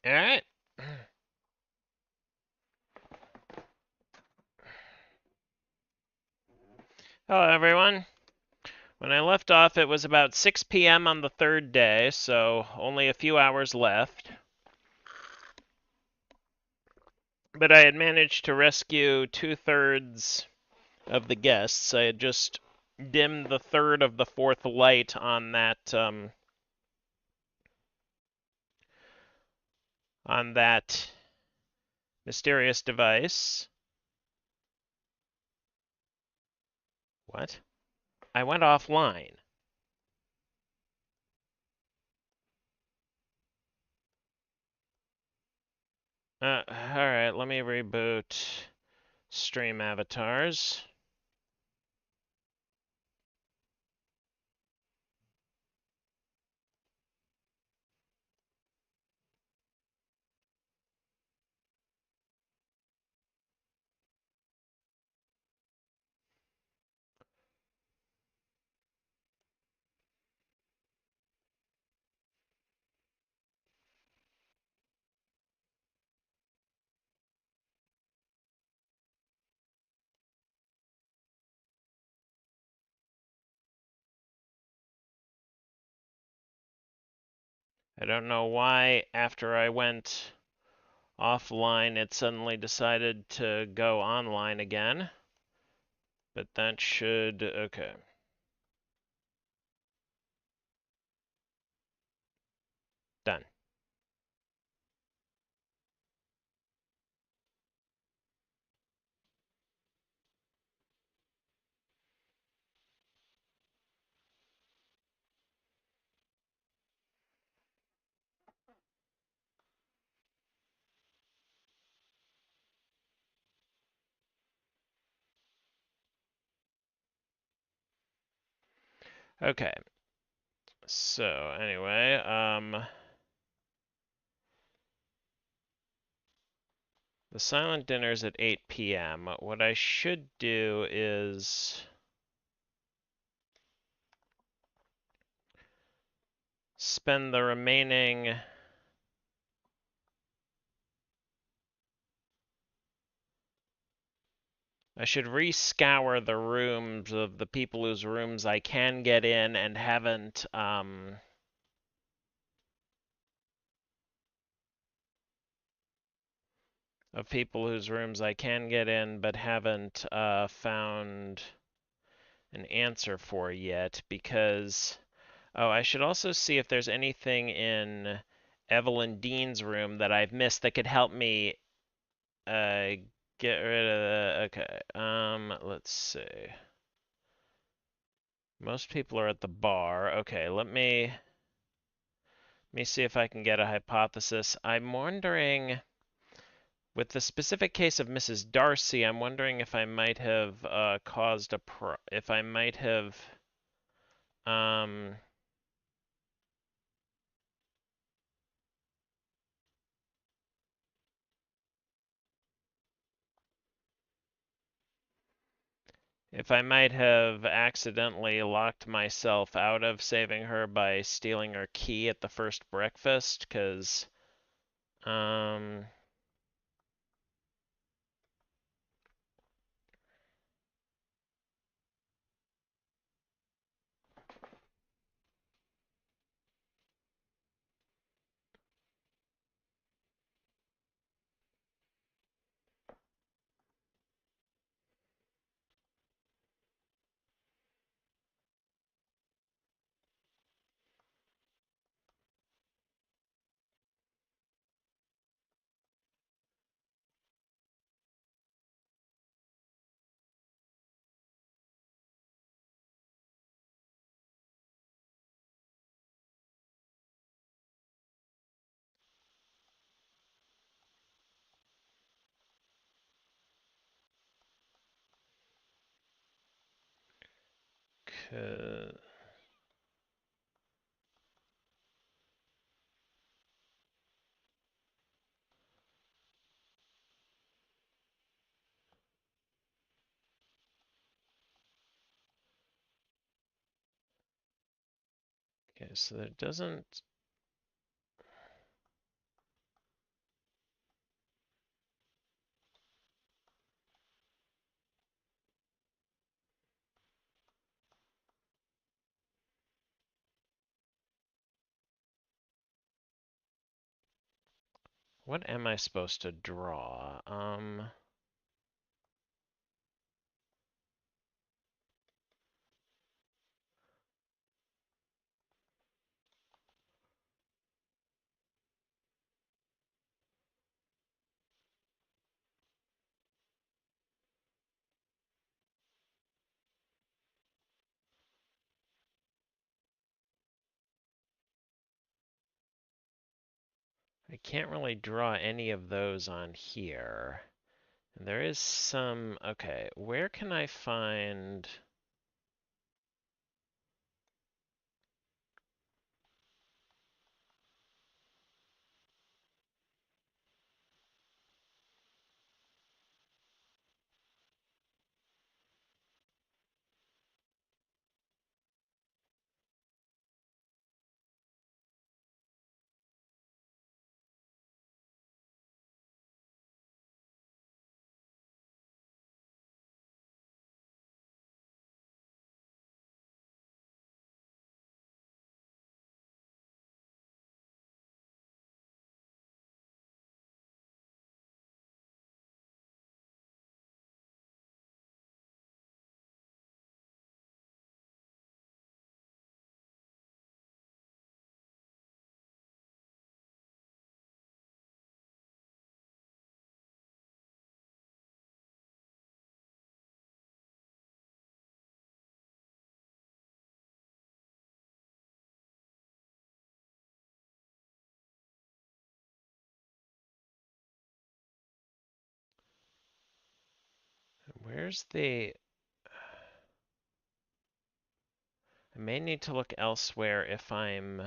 All right. Hello, everyone. When I left off, it was about 6 p.m. on the third day, so only a few hours left. But I had managed to rescue 2/3 of the guests. I had just dimmed the third of the fourth light on that mysterious device. What? I went offline. Alright, let me reboot stream avatars. I don't know why after I went offline it suddenly decided to go online again. But that should... okay. Done. Okay. So, anyway, the silent dinner's at 8 p.m. What I should do is spend the remaining... I should re-scour the rooms of the people whose rooms I can get in and haven't, of people whose rooms I can get in but haven't found an answer for yet, because... oh, I should also see if there's anything in Evelyn Dean's room that I've missed that could help me uh, get rid of the... okay, let's see. Most people are at the bar. Okay, let me see if I can get a hypothesis. I'm wondering... with the specific case of Mrs. Darcy, I'm wondering if I might have caused a if I might have um if I might have accidentally locked myself out of saving her by stealing her key at the first breakfast, because um okay, so there doesn't... What am I supposed to draw? I can't really draw any of those on here. And there is some, okay, where can I find, where's the, I may need to look elsewhere if I'm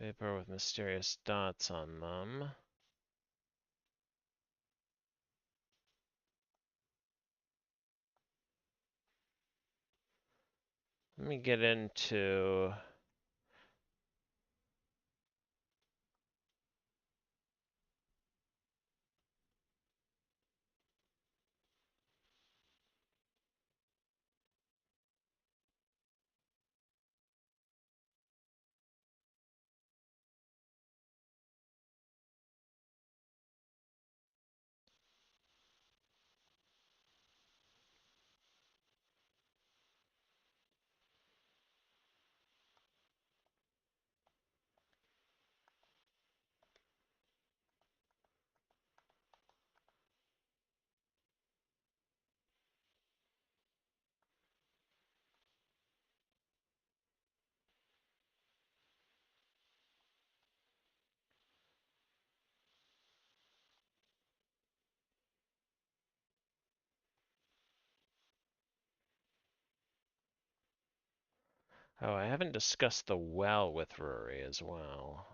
paper with mysterious dots on them. Let me get into, oh, I haven't discussed the well with Rory as well.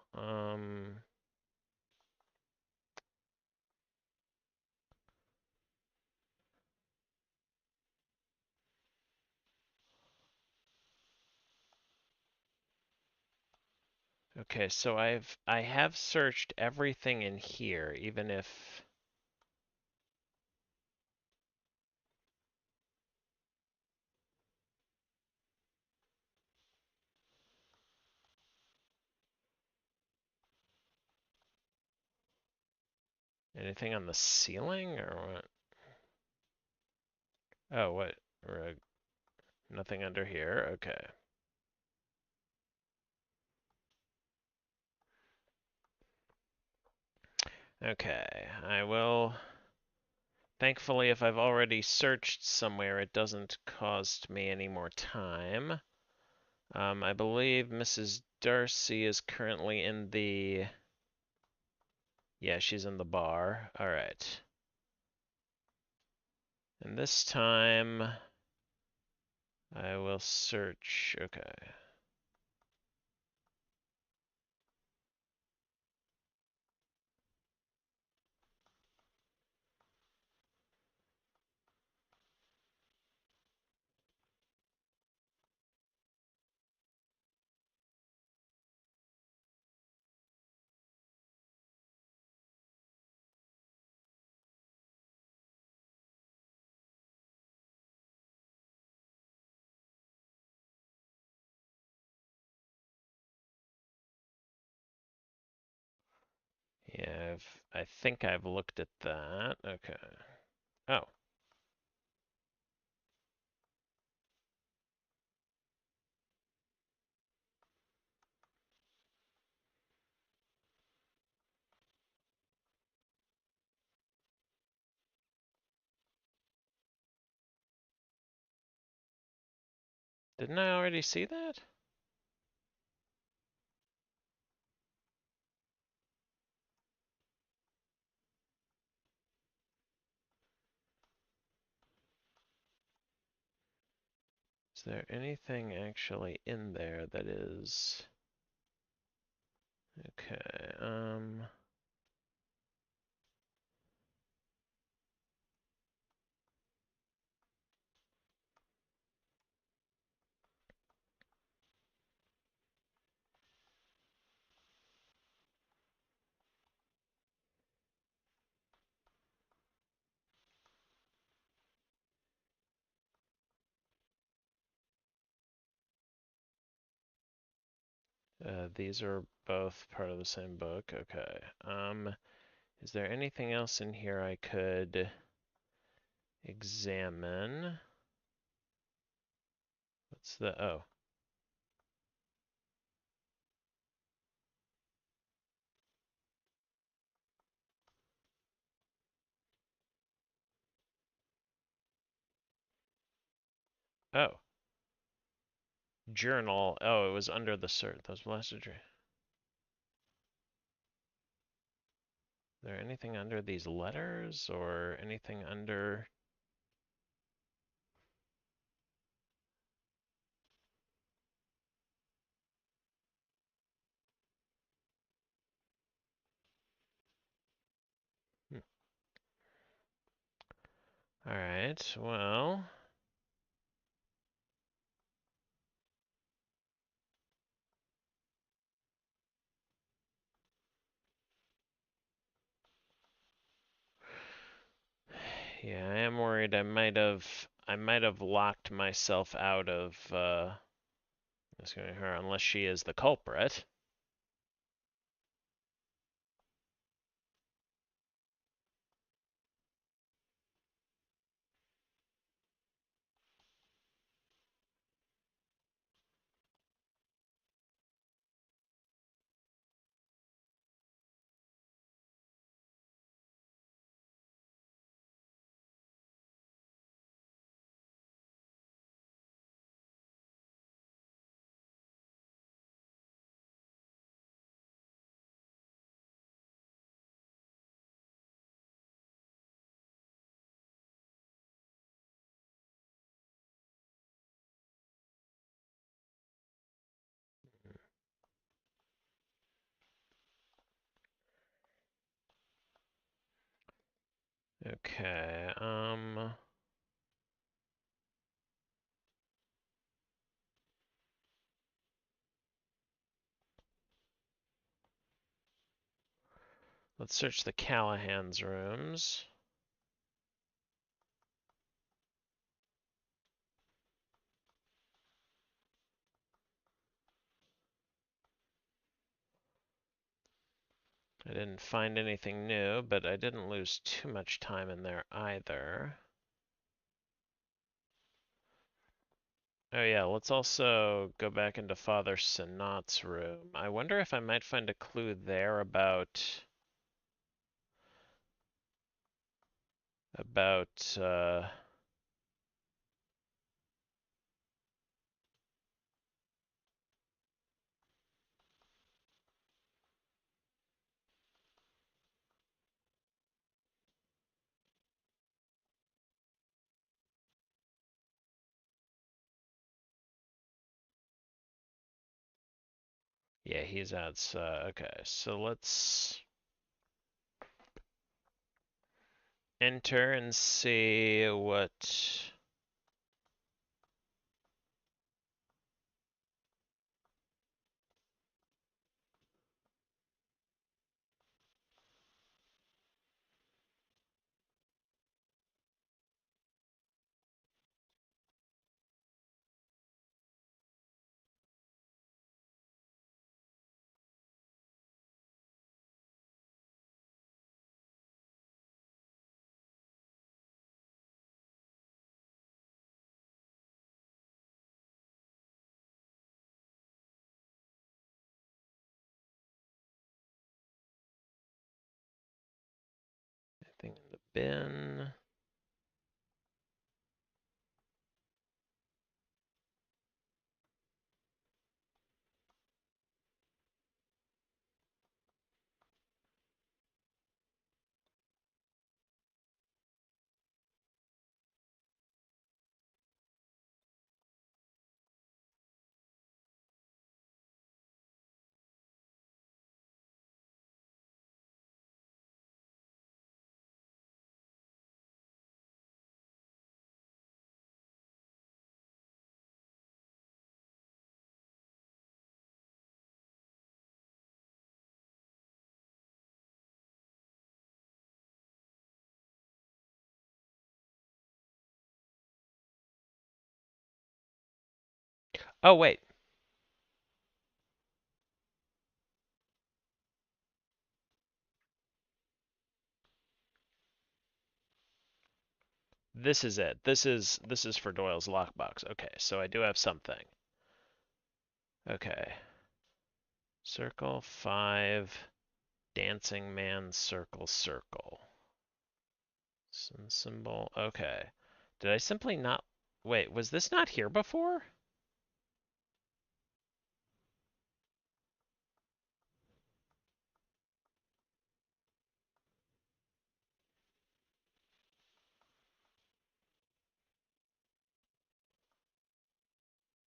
Okay, so I have searched everything in here, even if anything on the ceiling or what? Oh, what? Nothing under here? Okay. Okay, I will. Thankfully, if I've already searched somewhere, it doesn't cost me any more time. I believe Mrs. Darcy is currently in the. Yeah, she's in the bar. All right. And this time, I will search. Okay. I think I've looked at that. Okay. Oh. Didn't I already see that? Is there anything actually in there that is... Okay, these are both part of the same book. Okay. Is there anything else in here I could examine? What's the... Oh. Oh. Journal. Oh, it was under the cert. Those blasted... Is there anything under these letters or anything under... Hmm. All right, well... Yeah, I am worried I might have locked myself out of her unless she is the culprit. Okay, let's search the Callahan's rooms. I didn't find anything new, but I didn't lose too much time in there either. Oh yeah, let's also go back into Father Senat's room. I wonder if I might find a clue there about about yeah, he's at okay, so let's enter and see what... bin. Oh, wait. This is it. This is for Doyle's lockbox. Okay, so I do have something. Okay. Circle 5, dancing man, circle, circle. Some symbol. Okay. Did I simply not... Wait, was this not here before?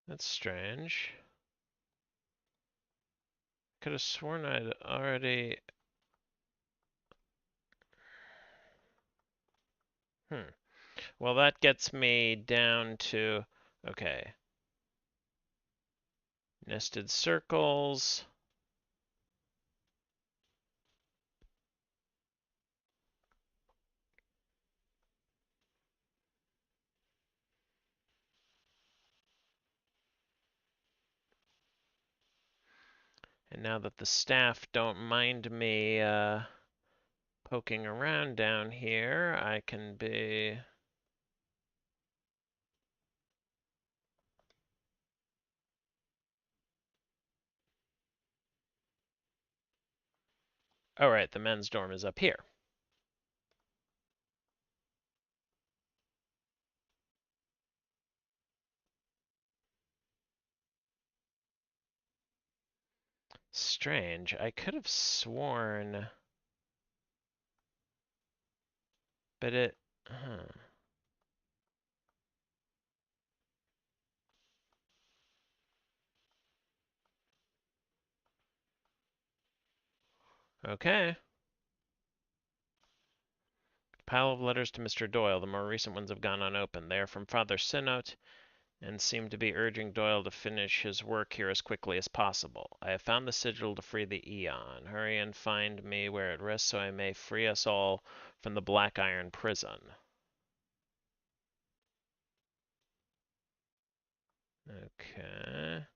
That's strange. Could have sworn I'd already... Well, that gets me down to... Okay. Nested circles. And now that the staff don't mind me poking around down here, I can be... Oh, right, the men's dorm is up here. Strange. I could have sworn... But it... Huh. Okay. Pile of letters to Mr. Doyle. The more recent ones have gone unopened. They are from Father Sé4nce and seem to be urging Doyle to finish his work here as quickly as possible. I have found the sigil to free the Eon. Hurry and find me where it rests so I may free us all from the Black Iron prison. Okay.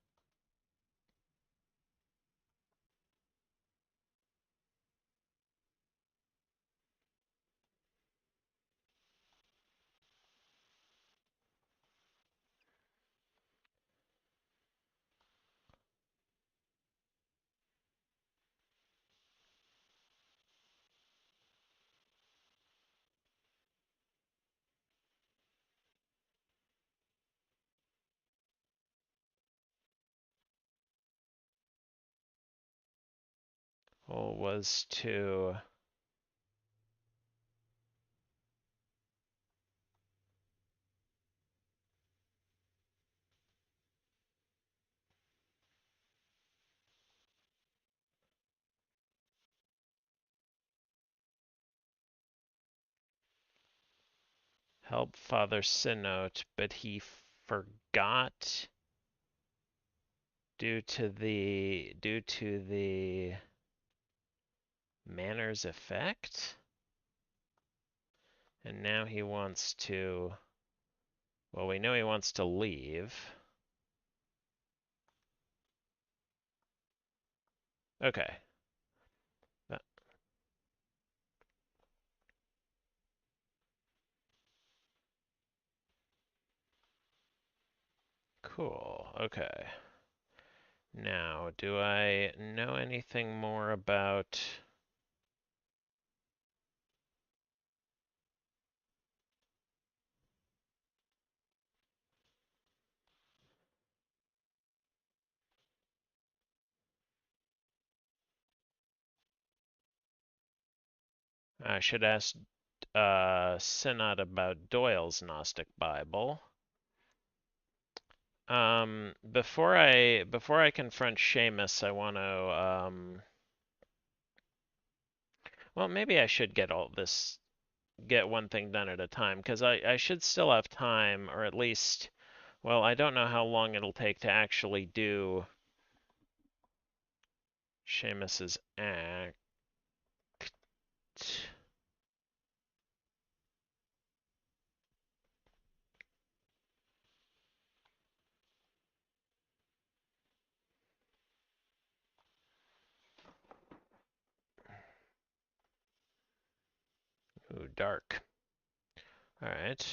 Goal was to... help Father Sé4nce, but he forgot due to the manners effect, and now he wants to... Well, we know he wants to leave. Okay. That... Cool. Okay. Now, do I know anything more about... I should ask Synod about Doyle's Gnostic Bible. Before I confront Seamus, I want to well, maybe I should get one thing done at a time, because I should still have time, or at least, well, I don't know how long it'll take to actually do Seamus's act. Ooh, dark. All right.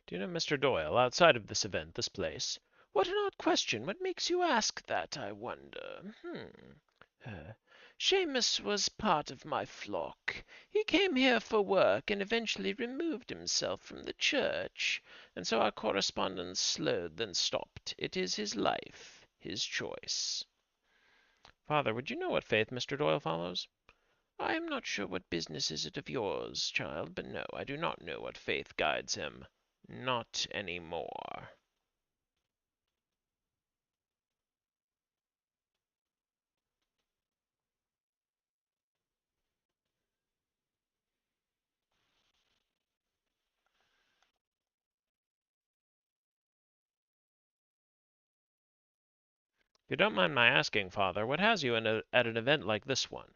Do you know Mr. Doyle, outside of this event, this place? What an odd question. What makes you ask that, I wonder? Seamus was part of my flock. He came here for work and eventually removed himself from the church, and so our correspondence slowed, then stopped. It is his life, his choice. Father, would you know what faith Mr. Doyle follows? I am not sure what business is it of yours, child, but no, I do not know what faith guides him. Not anymore. If you don't mind my asking, Father, what has you at an event like this one?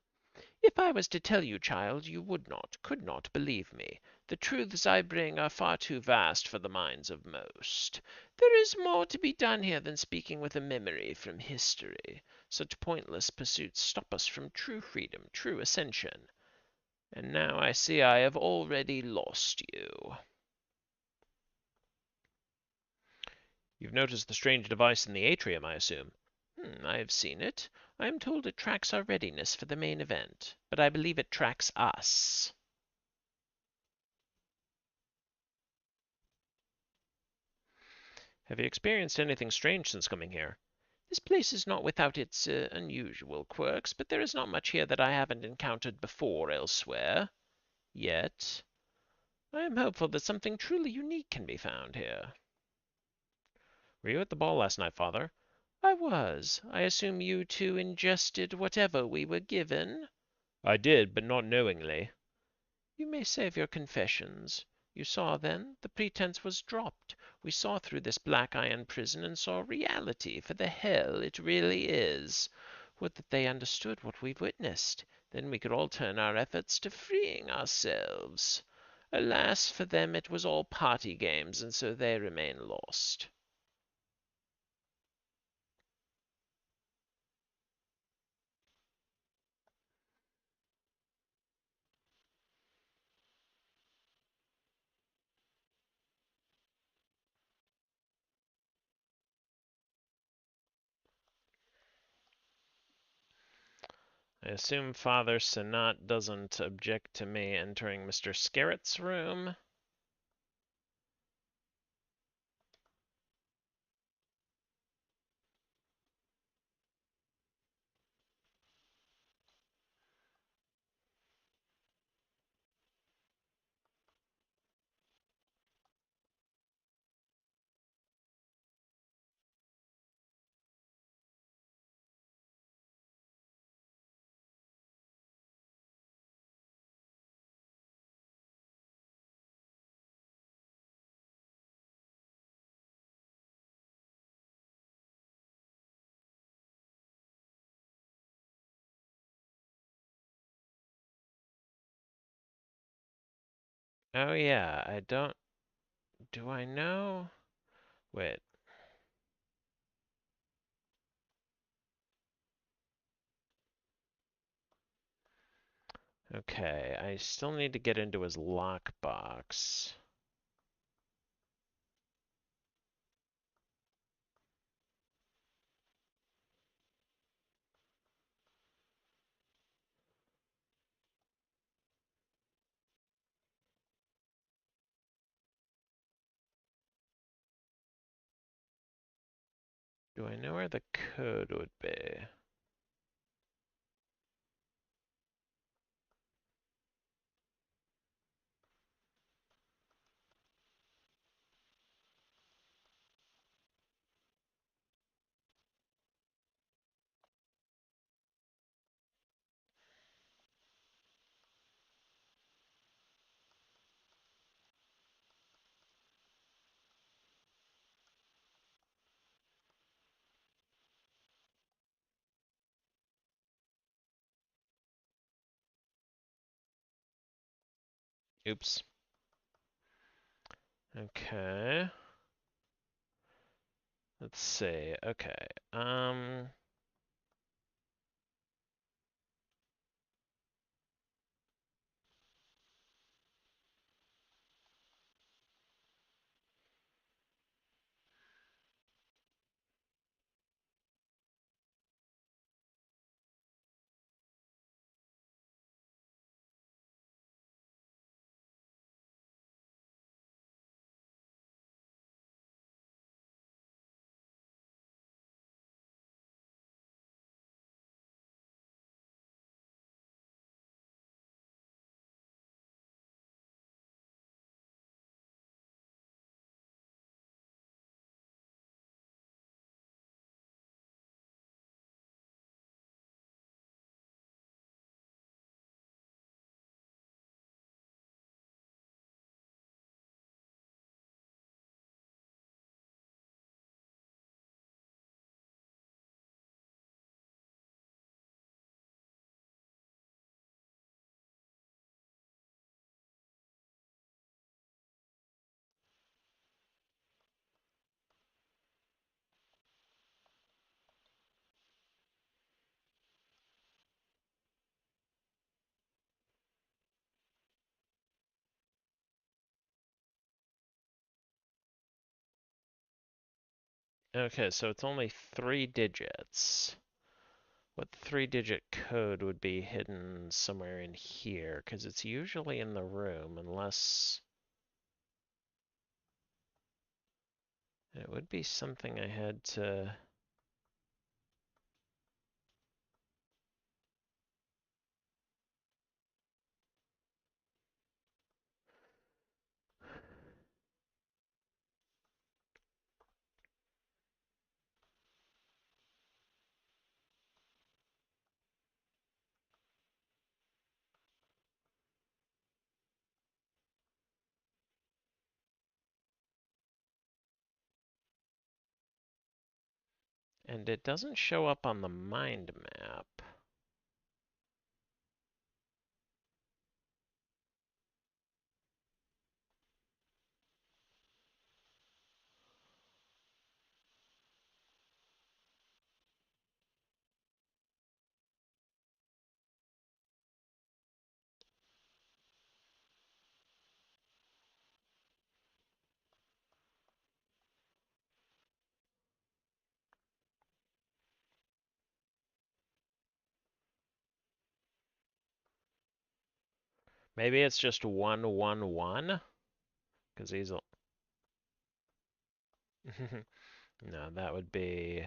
If I was to tell you, child, you would not, could not believe me. The truths I bring are far too vast for the minds of most. There is more to be done here than speaking with a memory from history. Such pointless pursuits stop us from true freedom, true ascension. And now I see I have already lost you. You've noticed the strange device in the atrium, I assume. I have seen it. I am told it tracks our readiness for the main event, but I believe it tracks us. Have you experienced anything strange since coming here? This place is not without its unusual quirks, but there is not much here that I haven't encountered before elsewhere. Yet, I am hopeful that something truly unique can be found here. Were you at the ball last night, Father? I was. I assume you too ingested whatever we were given? I did, but not knowingly. You may save your confessions. You saw, then? The pretense was dropped. We saw through this black iron prison and saw reality for the hell it really is. Would that they understood what we've witnessed. Then we could all turn our efforts to freeing ourselves. Alas, for them it was all party games, and so they remain lost. I assume Father Senat doesn't object to me entering Mr. Scarrett's room. Oh yeah, I don't. Do I know? Wait. Okay, I still need to get into his lockbox. Do I know where the code would be? Oops. Okay. Let's see. Okay. Okay, so it's only 3 digits. What 3-digit code would be hidden somewhere in here? Because it's usually in the room, unless it would be something I had to. And it doesn't show up on the mind map. Maybe it's just 111? Because he's. No, that would be.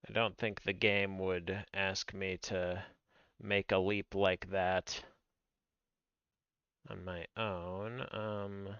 I don't think the game would ask me to make a leap like that on my own.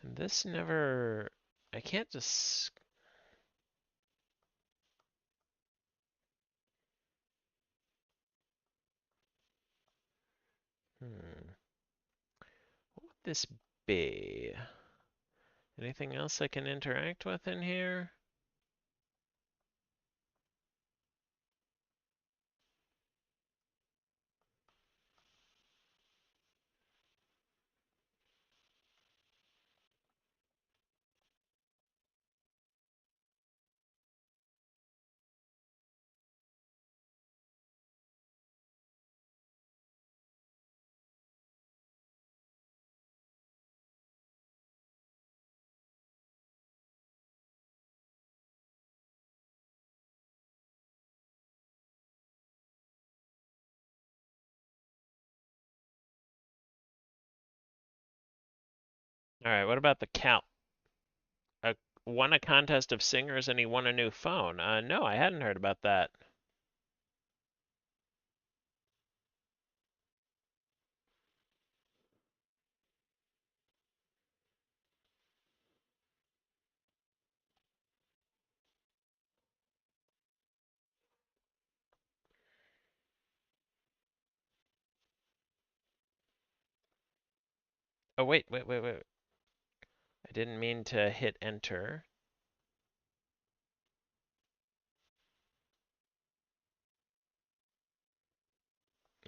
And this never... I can't just... What would this be? Anything else I can interact with in here? All right, what about the cal? Won a contest of singers and he won a new phone. No, I hadn't heard about that. Oh, wait. I didn't mean to hit enter.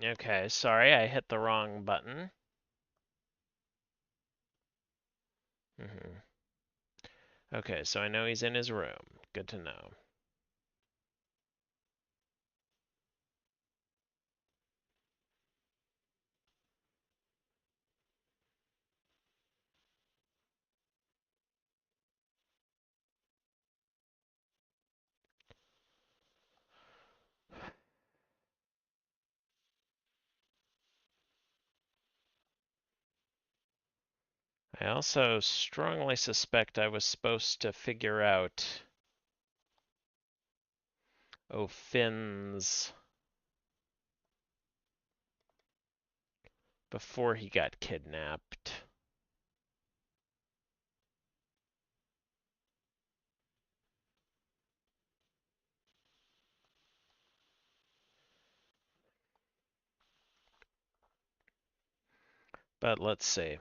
Okay, sorry, I hit the wrong button. Okay, so I know he's in his room. Good to know. I also strongly suspect I was supposed to figure out Finn's before he got kidnapped. But let's see.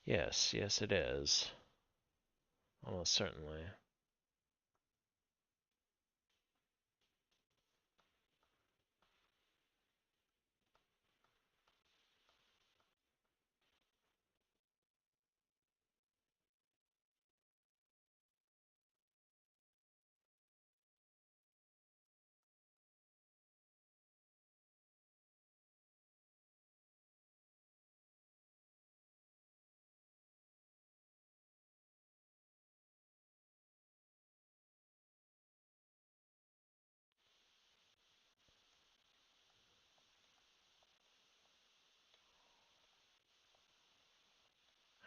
Yes, it is. Almost certainly.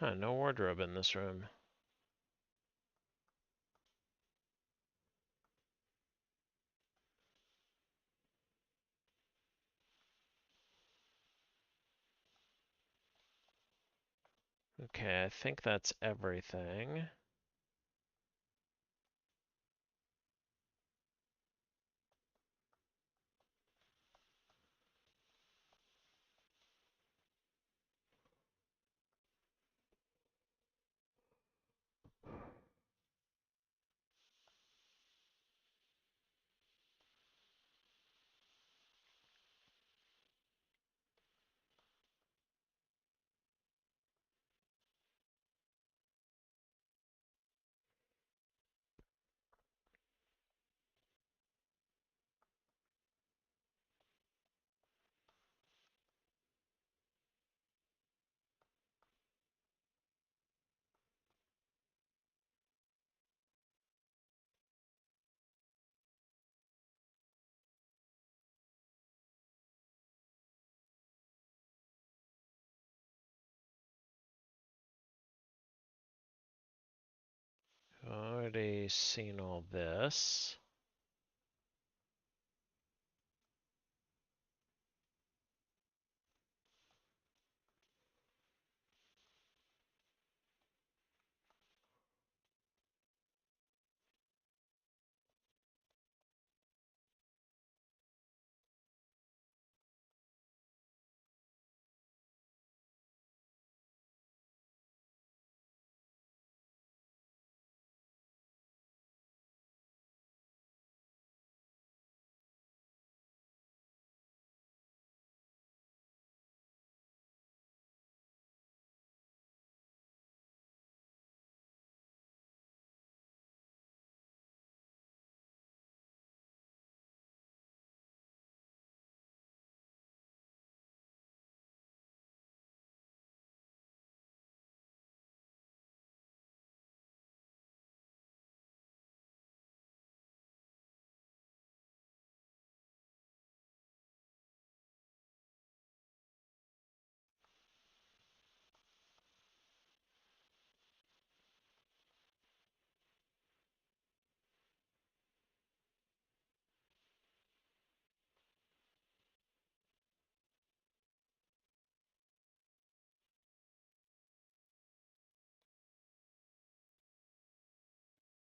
Huh, no wardrobe in this room. Okay, I think that's everything. Already seen all this.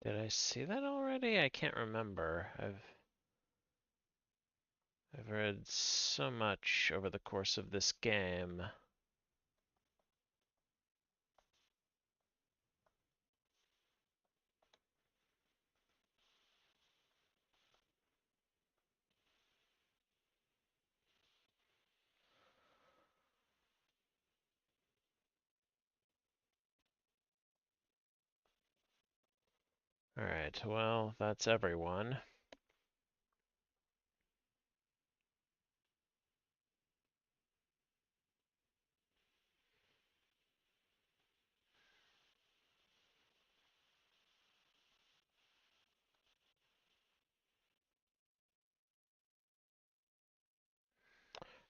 Did I see that already? I can't remember. I've read so much over the course of this game. Alright, well, that's everyone.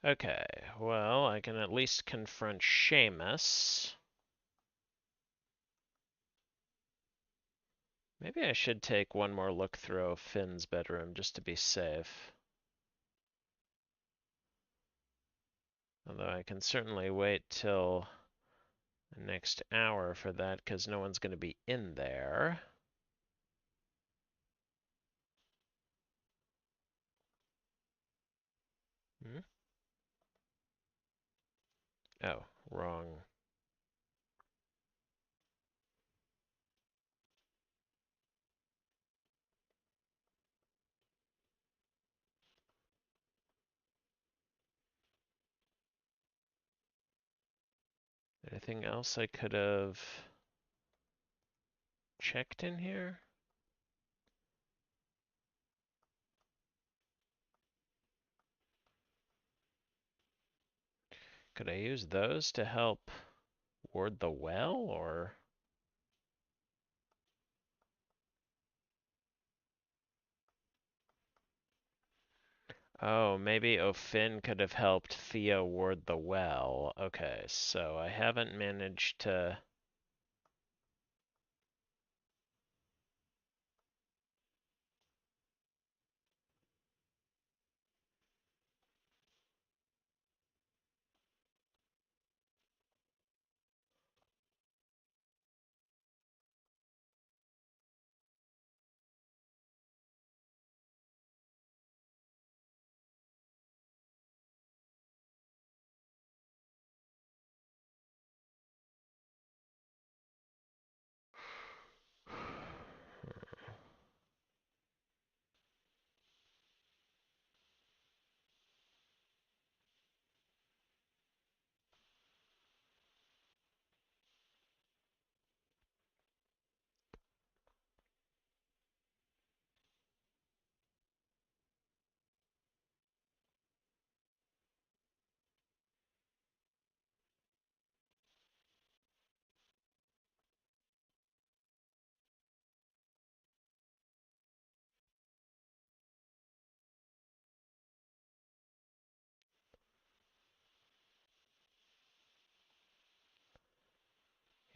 Okay, well, I can at least confront Seamus. Maybe I should take one more look through Finn's bedroom just to be safe. Although I can certainly wait till the next hour for that, because no one's going to be in there. Hmm? Oh, wrong. Anything else I could have checked in here? Could I use those to help ward the well, or? Oh, maybe O'Finn could have helped Theo ward the well. Okay, so I haven't managed to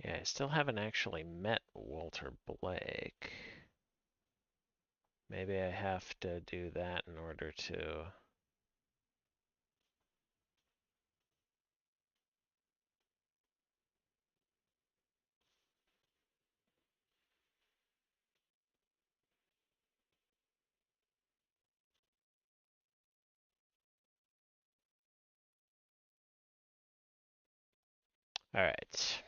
Yeah, I still haven't actually met Walter Blake. Maybe I have to do that in order to... Alright.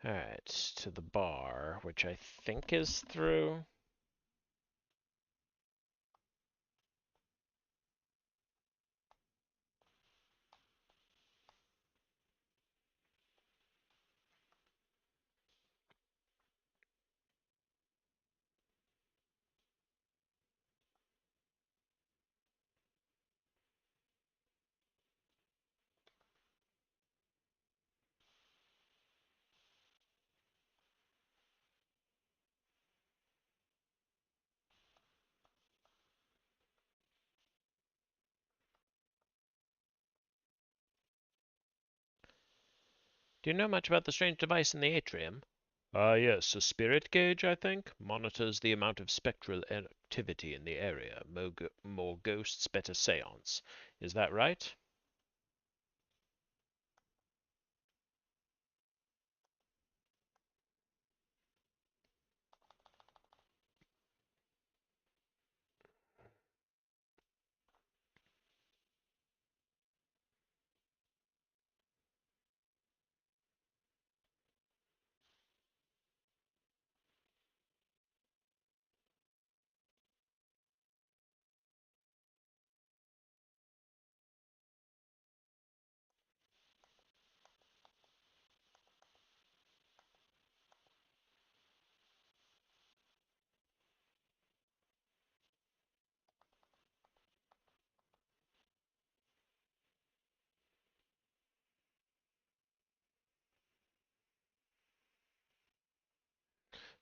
Alright, to the bar, which I think is through. Do you know much about the strange device in the atrium? Ah, yes, a spirit gauge, I think. Monitors the amount of spectral activity in the area. More ghosts, better seance. Is that right?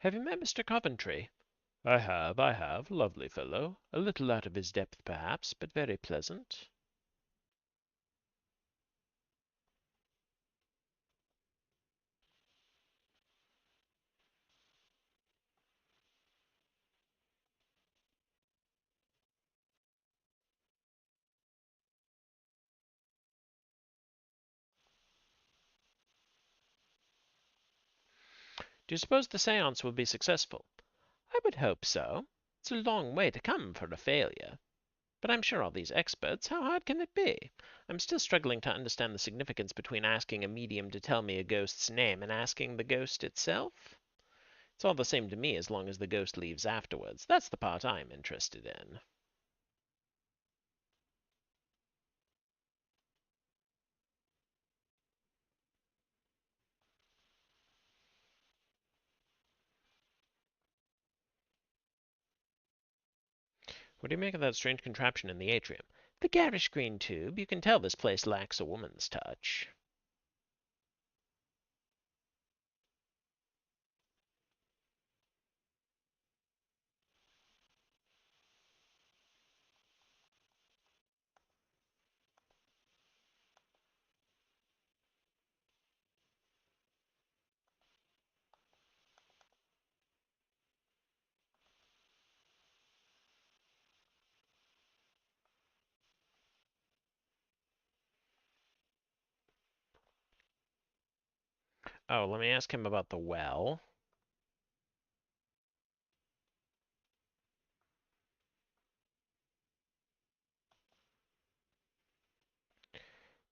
Have you met Mr. Coventry? I have. Lovely fellow. A little out of his depth, perhaps, but very pleasant. Do you suppose the seance will be successful? I would hope so. It's a long way to come for a failure. But I'm sure all these experts, how hard can it be? I'm still struggling to understand the significance between asking a medium to tell me a ghost's name and asking the ghost itself. It's all the same to me as long as the ghost leaves afterwards. That's the part I'm interested in. What do you make of that strange contraption in the atrium? The garish green tube. You can tell this place lacks a woman's touch. Oh, let me ask him about the well.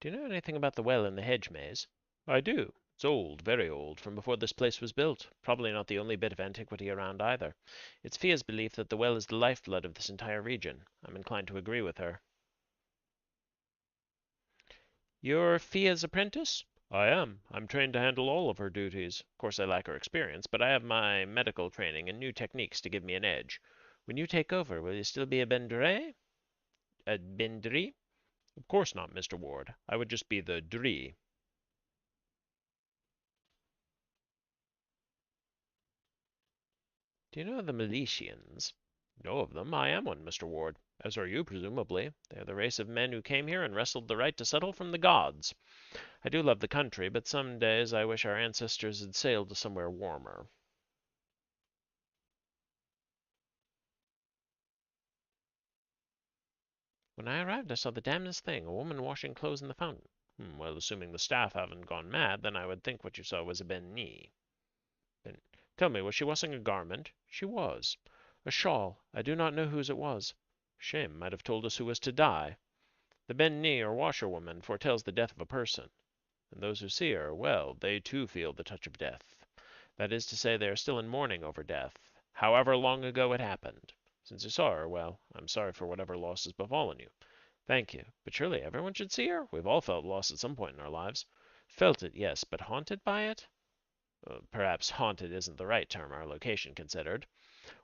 Do you know anything about the well in the hedge maze? I do. It's old, very old, from before this place was built. Probably not the only bit of antiquity around either. It's Fia's belief that the well is the lifeblood of this entire region. I'm inclined to agree with her. You're Fia's apprentice? I am. I'm trained to handle all of her duties. Of course, I lack her experience, but I have my medical training and new techniques to give me an edge. When you take over, will you still be a Bl4ke? Bindri? Of course not, Mr. Ward. I would just be the Dree. Do you know the Milesians? Know of them? I am one, Mr. Ward. As are you, presumably. They are the race of men who came here and wrestled the right to settle from the gods. I do love the country, but some days I wish our ancestors had sailed to somewhere warmer. When I arrived, I saw the damnedest thing, a woman washing clothes in the fountain. Well, assuming the staff haven't gone mad, then I would think what you saw was a Bl4ke. Ben, tell me, was she washing a garment? She was. A shawl. I do not know whose it was. Shame might have told us who was to die. The Bl4ke, or washerwoman, foretells the death of a person. And those who see her, well, they too feel the touch of death. That is to say, they are still in mourning over death, however long ago it happened. Since you saw her, well, I'm sorry for whatever loss has befallen you. Thank you. But surely everyone should see her? We've all felt loss at some point in our lives. Felt it, yes, but haunted by it? Perhaps haunted isn't the right term, our location considered.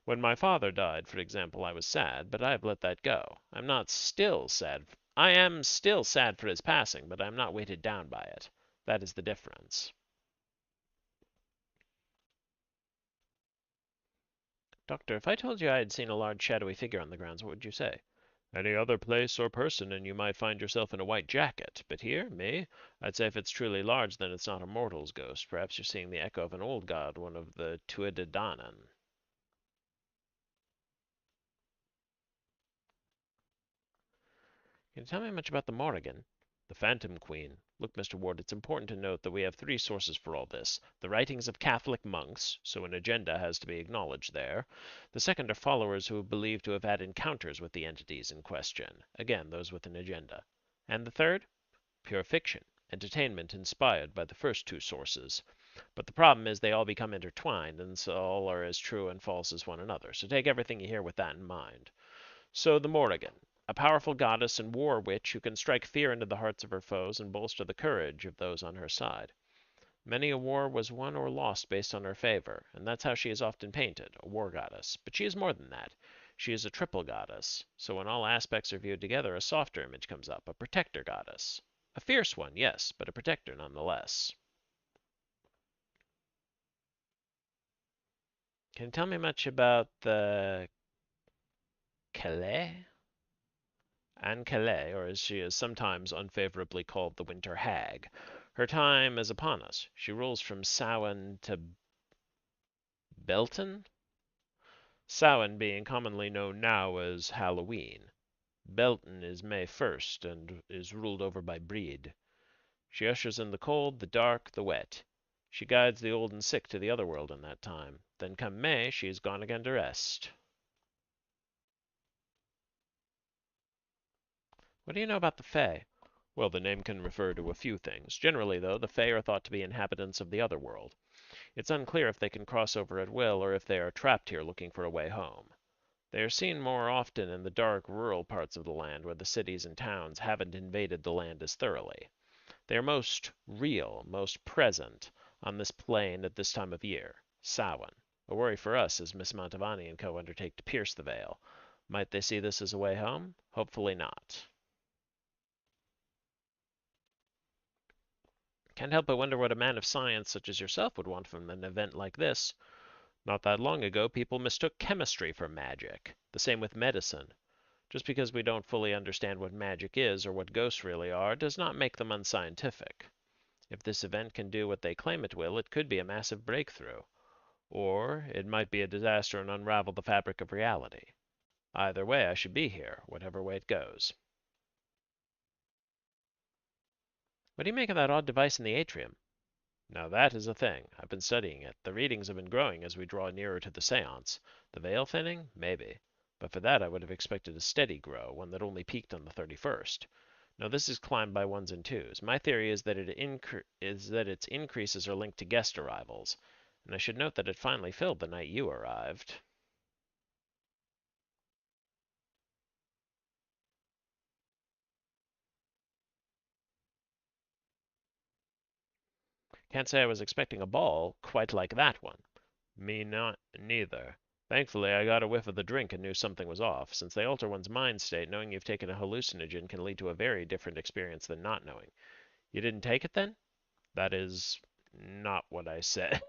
When my father died, for example, I was sad, but I have let that go. I'm not still sad. I am still sad for his passing, but I am not weighted down by it. That is the difference. Doctor, if I told you I had seen a large shadowy figure on the grounds, what would you say? Any other place or person, and you might find yourself in a white jacket. But here, me, I'd say if it's truly large, then it's not a mortal's ghost. Perhaps you're seeing the echo of an old god, one of the Tuatha. Can you tell me much about the Morrigan? The Phantom Queen. Look, Mr. Ward, it's important to note that we have three sources for all this. The writings of Catholic monks, so an agenda has to be acknowledged there. The second are followers who are believed to have had encounters with the entities in question. Again, those with an agenda. And the third? Pure fiction. Entertainment inspired by the first two sources. But the problem is they all become intertwined, and so all are as true and false as one another. So take everything you hear with that in mind. So the Morrigan, a powerful goddess and war witch who can strike fear into the hearts of her foes and bolster the courage of those on her side. Many a war was won or lost based on her favor, and that's how she is often painted, a war goddess. But she is more than that. She is a triple goddess, so when all aspects are viewed together, a softer image comes up, a protector goddess. A fierce one, yes, but a protector nonetheless. Can you tell me much about the Calais? Anne Calais, or as she is sometimes unfavorably called, the Winter Hag. Her time is upon us. She rules from Samhain to Belton? Samhain being commonly known now as Halloween. Belton is May 1st and is ruled over by Breed. She ushers in the cold, the dark, the wet. She guides the old and sick to the other world in that time. Then come May, she is gone again to rest. What do you know about the Fae? Well, the name can refer to a few things. Generally, though, the Fae are thought to be inhabitants of the other world. It's unclear if they can cross over at will or if they are trapped here looking for a way home. They are seen more often in the dark, rural parts of the land where the cities and towns haven't invaded the land as thoroughly. They are most real, most present, on this plane at this time of year, Samhain. A worry for us as Miss Mantovani and co. undertake to pierce the veil. Might they see this as a way home? Hopefully not. Can't help but wonder what a man of science such as yourself would want from an event like this. Not that long ago, people mistook chemistry for magic. The same with medicine. Just because we don't fully understand what magic is or what ghosts really are does not make them unscientific. If this event can do what they claim it will, it could be a massive breakthrough. Or it might be a disaster and unravel the fabric of reality. Either way, I should be here, whatever way it goes. What do you make of that odd device in the atrium? Now that is a thing. I've been studying it. The readings have been growing as we draw nearer to the seance. The veil thinning? Maybe. But for that I would have expected a steady grow, one that only peaked on the 31st. No, this is climbed by ones and twos. My theory is that its increases are linked to guest arrivals. And I should note that it finally filled the night you arrived. Can't say I was expecting a ball quite like that one. Me not neither. Thankfully, I got a whiff of the drink and knew something was off. Since they alter one's mind state, knowing you've taken a hallucinogen can lead to a very different experience than not knowing. You didn't take it then? That is not what I said.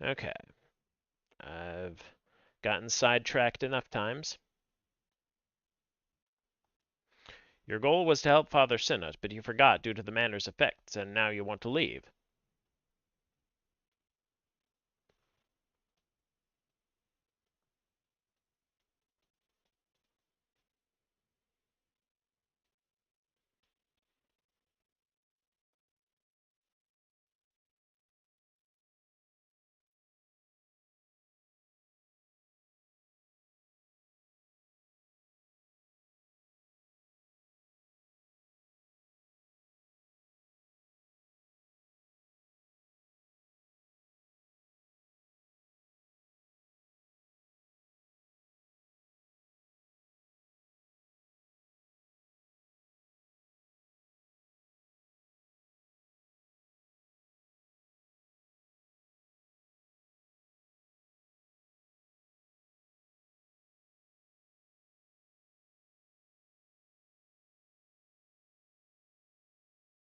Okay. I've gotten sidetracked enough times. Your goal was to help Father Sinnott, but you forgot due to the manor's effects, and now you want to leave.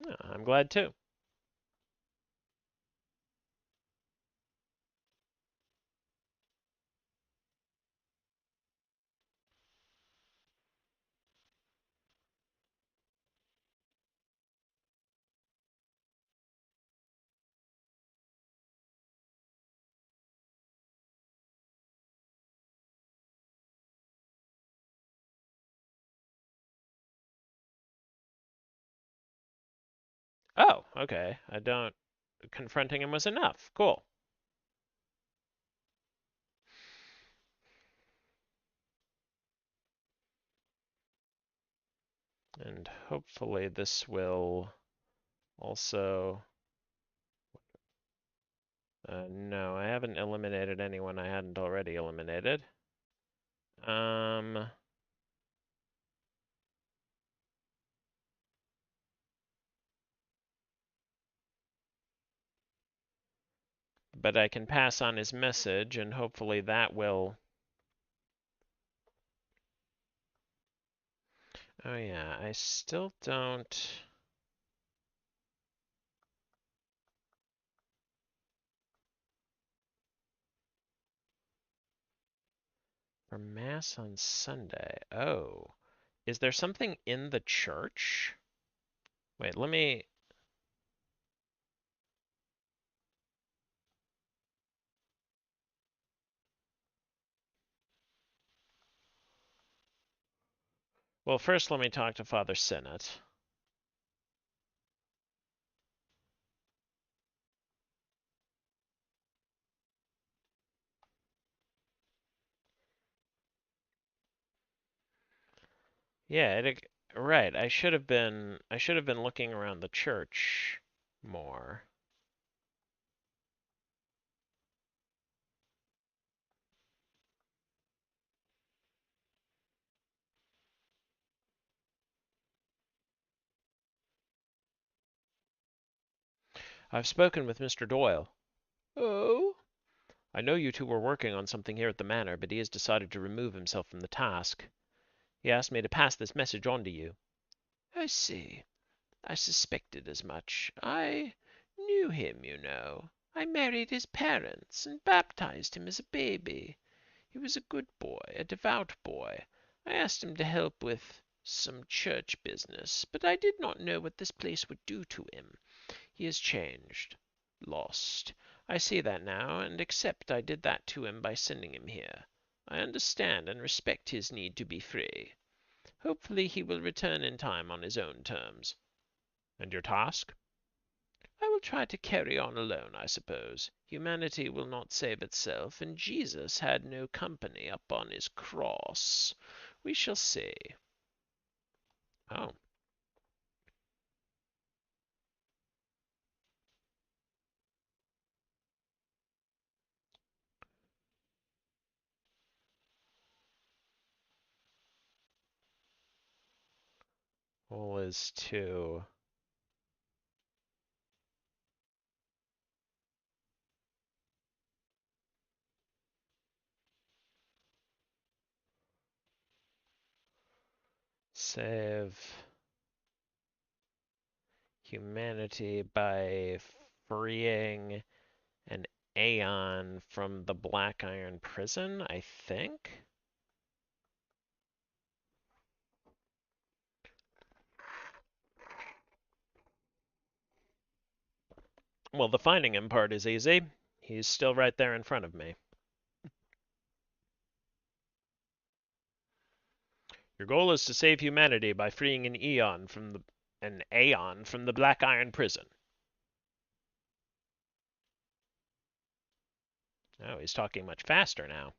Yeah, I'm glad too. Oh, okay. I don't. Confronting him was enough. Cool. And hopefully this will also. No, I haven't eliminated anyone I hadn't already eliminated. Um, but I can pass on his message, and hopefully that will. Oh yeah, I still don't. For Mass on Sunday. Oh, is there something in the church? Wait, let me. Well, first let me talk to Father Sinnott. Yeah, right. I should have been looking around the church more. I've spoken with Mr. Doyle. Oh? I know you two were working on something here at the manor, but he has decided to remove himself from the task. He asked me to pass this message on to you. I see. I suspected as much. I knew him, you know. I married his parents and baptized him as a baby. He was a good boy, a devout boy. I asked him to help with some church business, but I did not know what this place would do to him. He has changed. Lost. I see that now, and accept I did that to him by sending him here. I understand and respect his need to be free. Hopefully he will return in time on his own terms. And your task? I will try to carry on alone, I suppose. Humanity will not save itself, and Jesus had no company up on his cross. We shall see. Oh, all is to Save humanity by freeing an Aeon from the Black Iron prison, I think? Well, the finding him part is easy. He's still right there in front of me. Your goal is to save humanity by freeing an Aeon from the Black Iron prison. Oh, he's talking much faster now.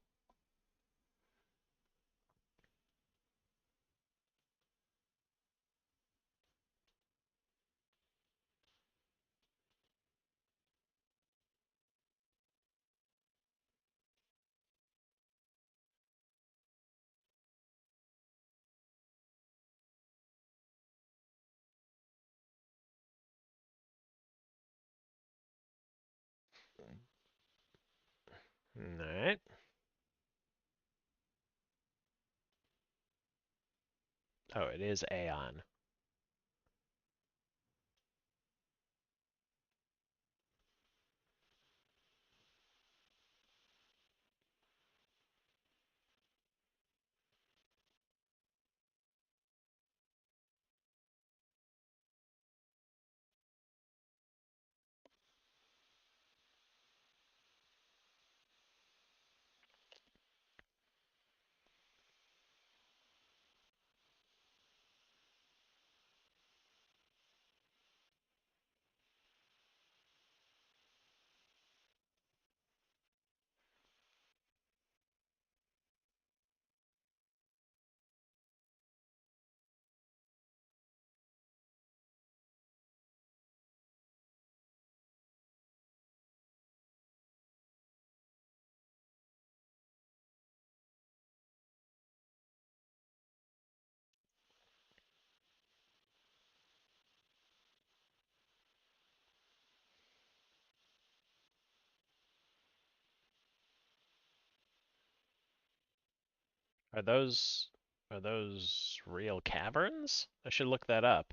Alright. Oh, it is Aeon. Are those are those real caverns? I should look that up.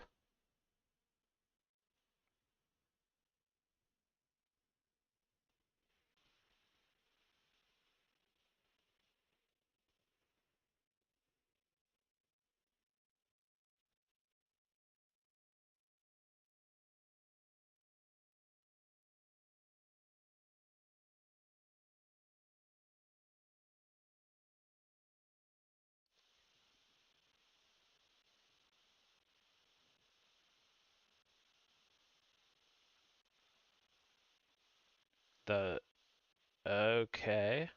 The okay.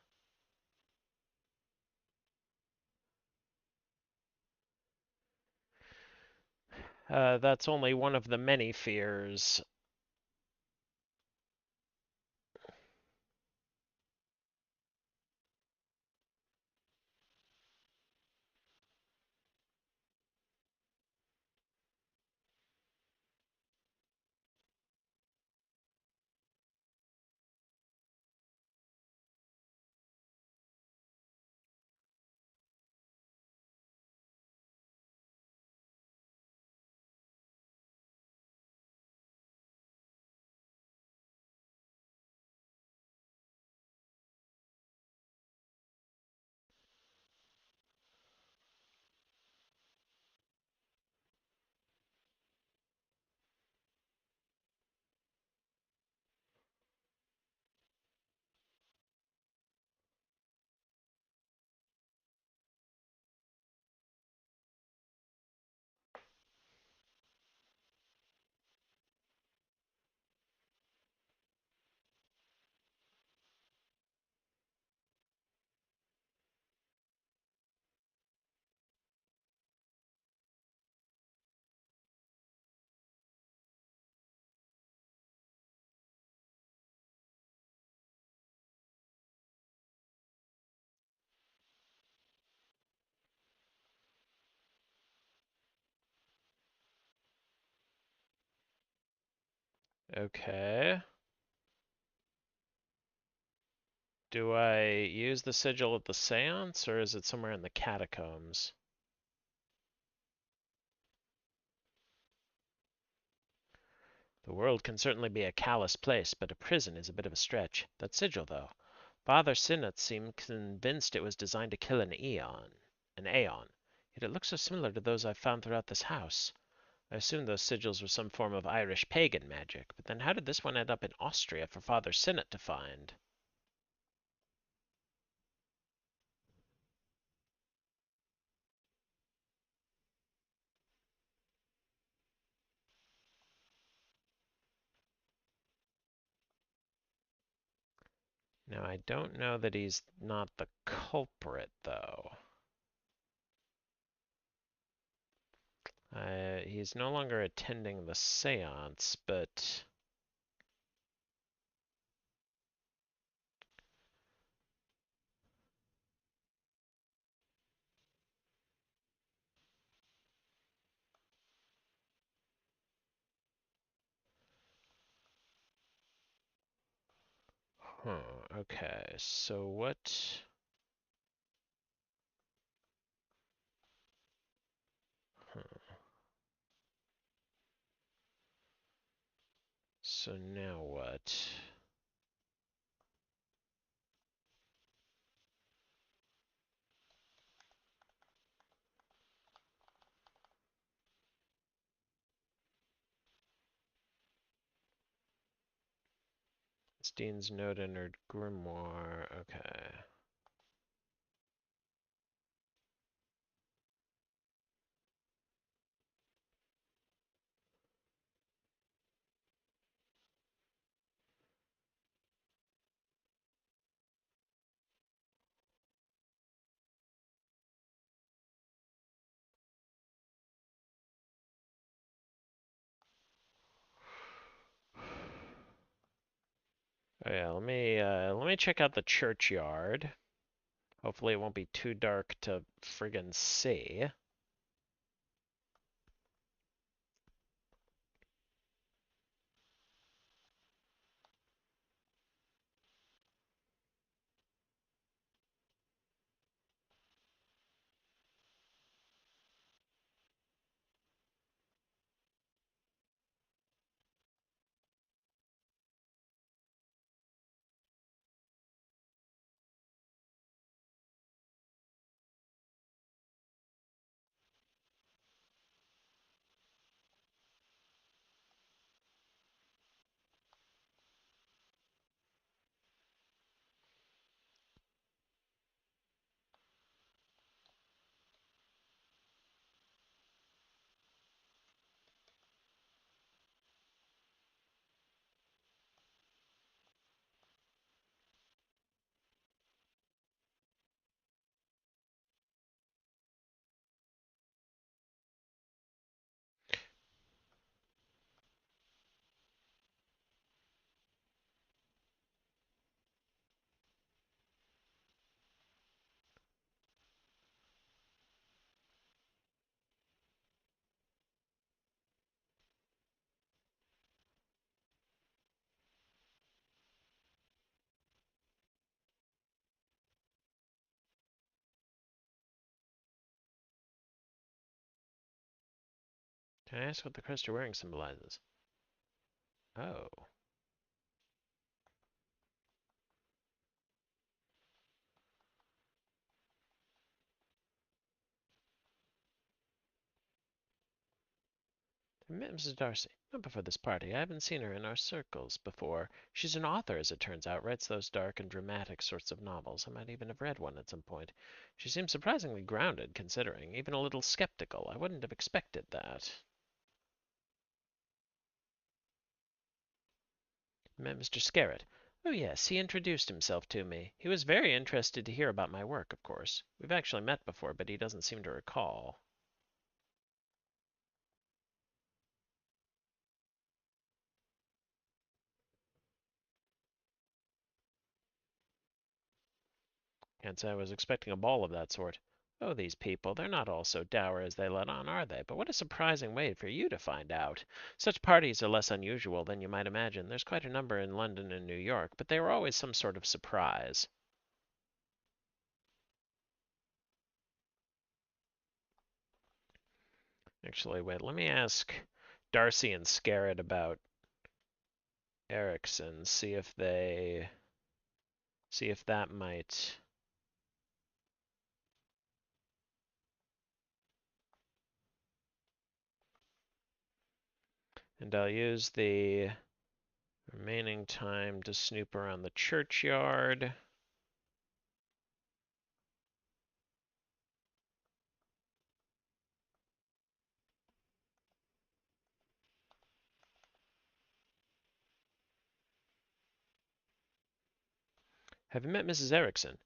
That's only one of the many fears. Okay. Do I use the sigil at the seance, or is it somewhere in the catacombs? The world can certainly be a callous place, but a prison is a bit of a stretch. That sigil, though. Father Sé4nce seemed convinced it was designed to kill an Aeon. Yet it looks so similar to those I've found throughout this house. I assumed those sigils were some form of Irish pagan magic, but then how did this one end up in Austria for Father Sé4nce to find? Now, I don't know that he's not the culprit, though. He's no longer attending the seance, but... okay, so what... Huh. So now what? Steen's note entered grimoire. Okay. Oh yeah, let me check out the churchyard. Hopefully it won't be too dark to friggin' see. Can I ask what the crest you're wearing symbolizes? Oh. Mrs. Darcy. Not before this party. I haven't seen her in our circles before. She's an author, as it turns out. Writes those dark and dramatic sorts of novels. I might even have read one at some point. She seems surprisingly grounded, considering. Even a little skeptical. I wouldn't have expected that. Met Mr. Scarrett. Oh, yes, he introduced himself to me. He was very interested to hear about my work, of course. We've actually met before, but he doesn't seem to recall. Can't say I was expecting a ball of that sort. Oh, these people, they're not all so dour as they let on, are they? But what a surprising way for you to find out. Such parties are less unusual than you might imagine. There's quite a number in London and New York, but they were always some sort of surprise. Actually, wait, let me ask Darcy and Scarrett about Erickson, see if that might. And I'll use the remaining time to snoop around the churchyard. Have you met Mrs. Erickson?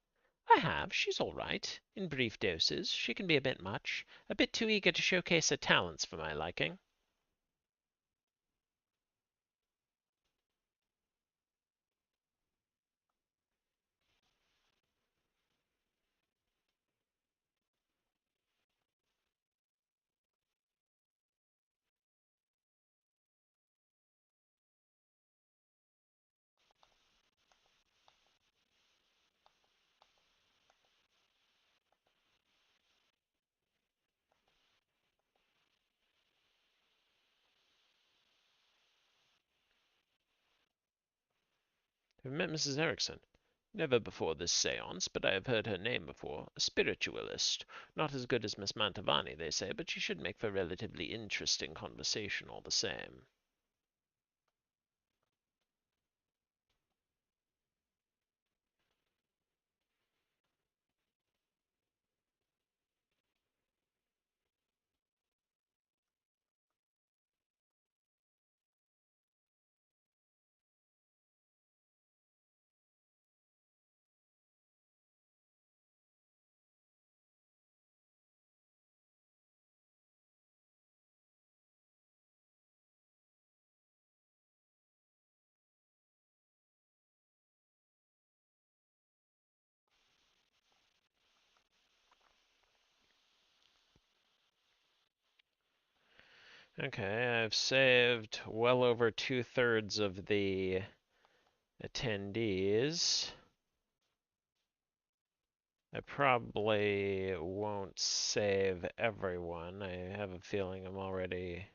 I have. She's all right. In brief doses. She can be a bit much. A bit too eager to showcase her talents for my liking. Have you met Mrs. Erickson? Never before this seance, but I have heard her name before. A spiritualist. Not as good as Miss Mantovani, they say, but she should make for relatively interesting conversation all the same. Okay, I've saved well over 2/3 of the attendees. I probably won't save everyone. I have a feeling I'm already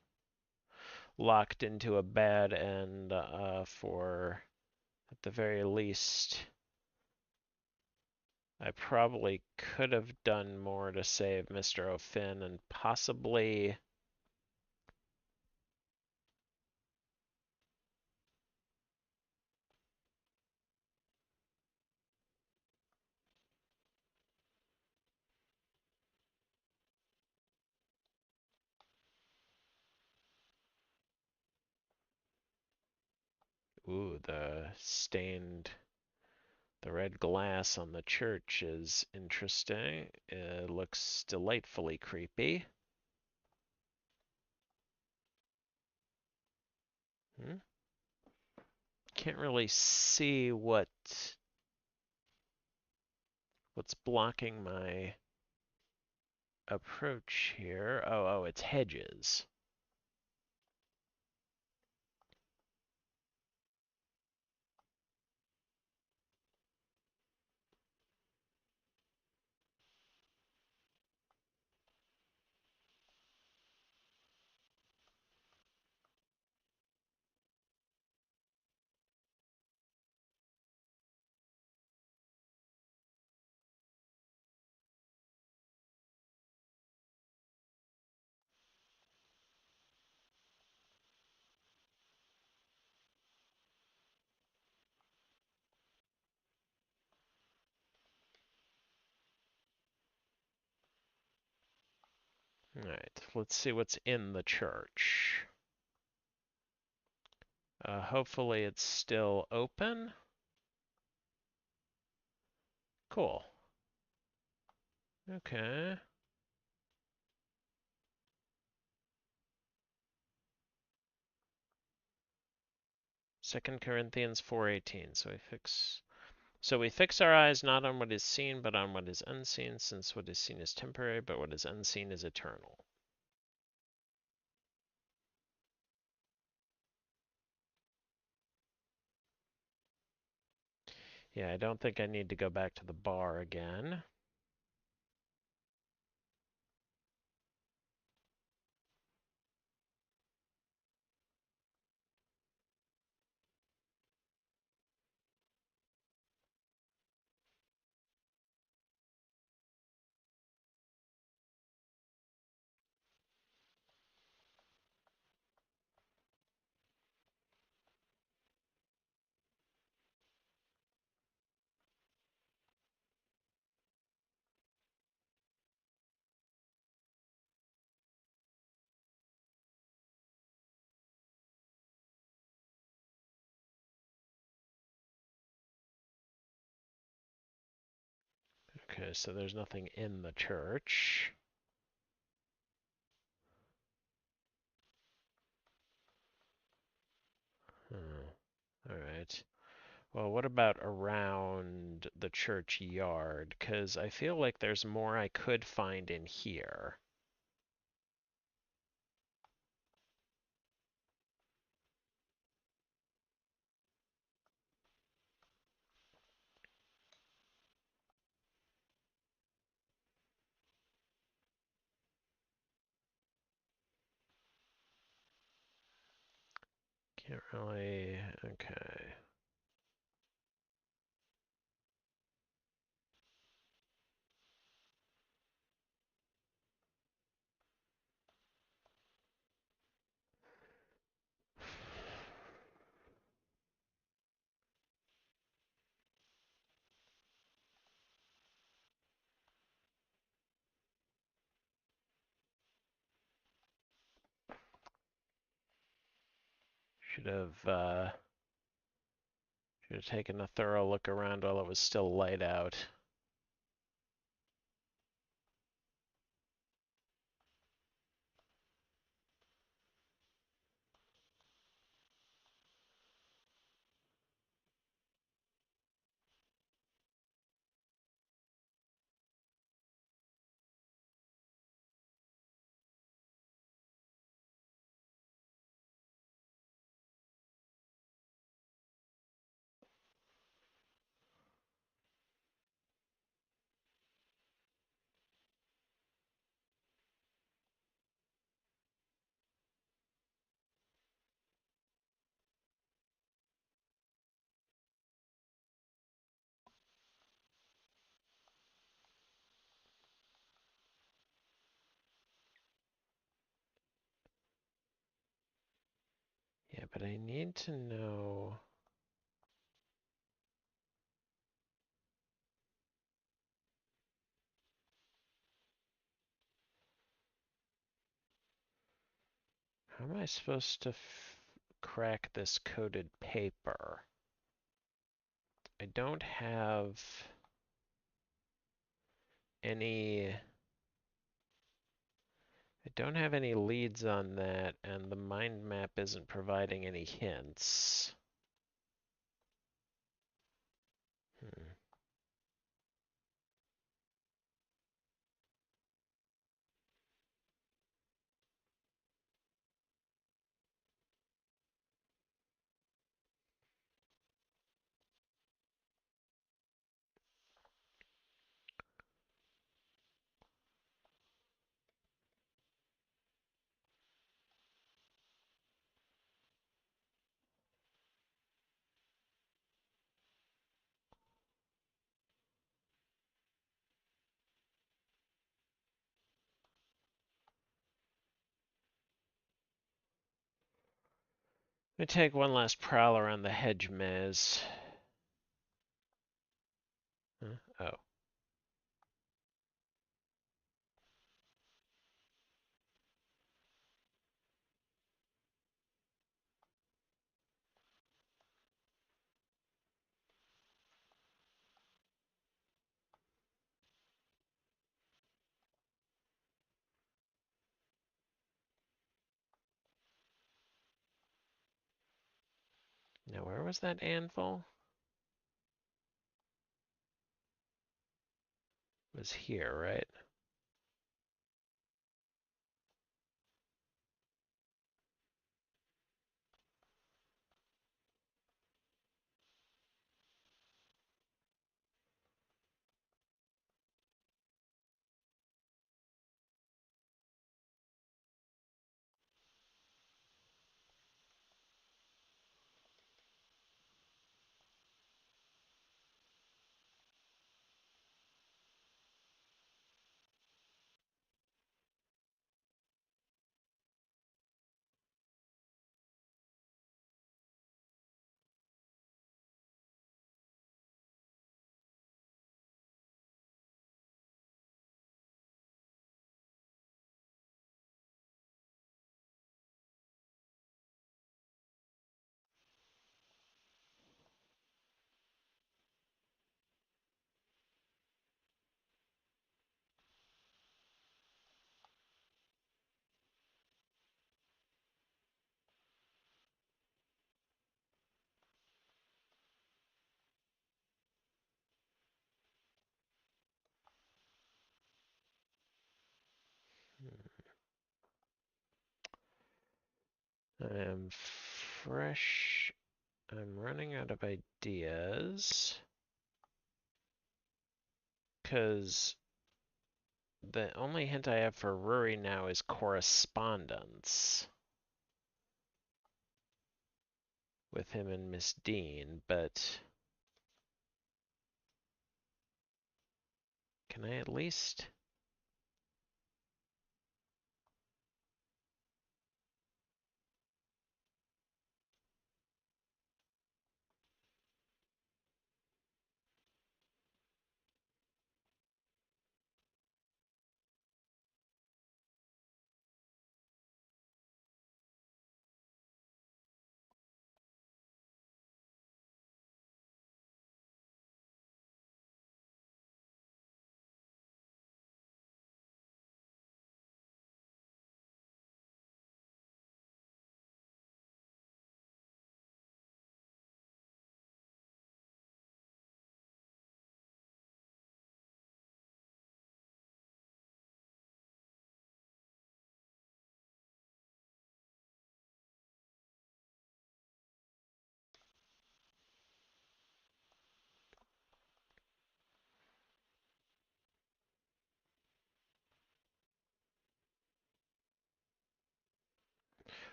locked into a bad end for, at the very least, I probably could have done more to save Mr. O'Finn and possibly. Ooh, the red glass on the church is interesting. It looks delightfully creepy. Hmm? Can't really see what's blocking my approach here. Oh, it's hedges. Alright, let's see what's in the church. Hopefully it's still open. Cool. Okay. 2 Corinthians 4:18. So we fix our eyes not on what is seen, but on what is unseen, since what is seen is temporary, but what is unseen is eternal. Yeah, I don't think I need to go back to the bar again. Okay, so there's nothing in the church. All right. Well, what about around the church yard? Because I feel like there's more I could find in here. Can't really. Okay. Should have should have taken a thorough look around while it was still light out. Yeah, but I need to know. How am I supposed to crack this coated paper? I don't have any. I don't have any leads on that, and the mind map isn't providing any hints. Hmm. Let me take one last prowl around the hedge maze. Huh? Oh. Now, where was that anvil? It was here, right? I am fresh. I'm running out of ideas. Because the only hint I have for Rory now is correspondence with him and Miss Dean, but can I at least...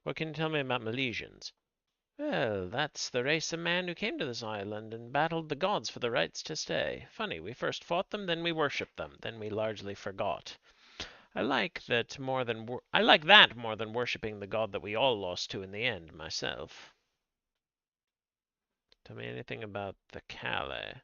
What can you tell me about Milesians? Well, that's the race of man who came to this island and battled the gods for the rights to stay. Funny, we first fought them, then we worshipped them, then we largely forgot. I like that more than worshipping the god that we all lost to in the end, myself. Tell me anything about the Calais.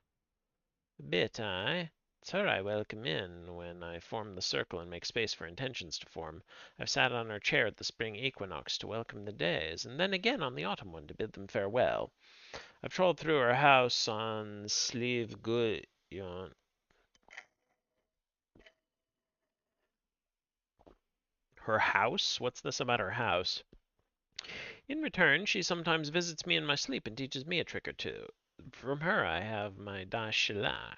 A bit, aye. It's her I welcome in when I form the circle and make space for intentions to form. I've sat on her chair at the spring equinox to welcome the days, and then again on the autumn one to bid them farewell. I've trolled through her house on Sleeve Good. Her house? What's this about her house? In return, she sometimes visits me in my sleep and teaches me a trick or two. From her I have my Dashila.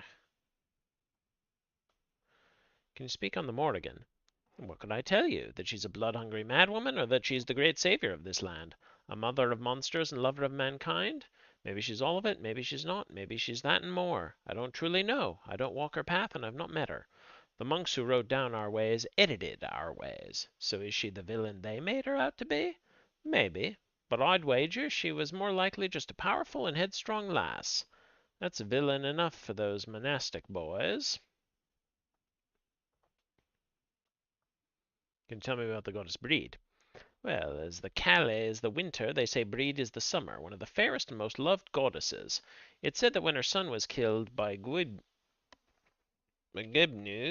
Can you speak on the Morrigan? What could I tell you? That she's a blood-hungry madwoman, or that she's the great savior of this land? A mother of monsters and lover of mankind? Maybe she's all of it, maybe she's not, maybe she's that and more. I don't truly know. I don't walk her path, and I've not met her. The monks who wrote down our ways edited our ways. So is she the villain they made her out to be? Maybe. But I'd wager she was more likely just a powerful and headstrong lass. That's villain enough for those monastic boys. Can you tell me about the goddess Breed? Well, as the Calais is the winter, they say Breed is the summer, one of the fairest and most loved goddesses. It's said that when her son was killed by Gibnu,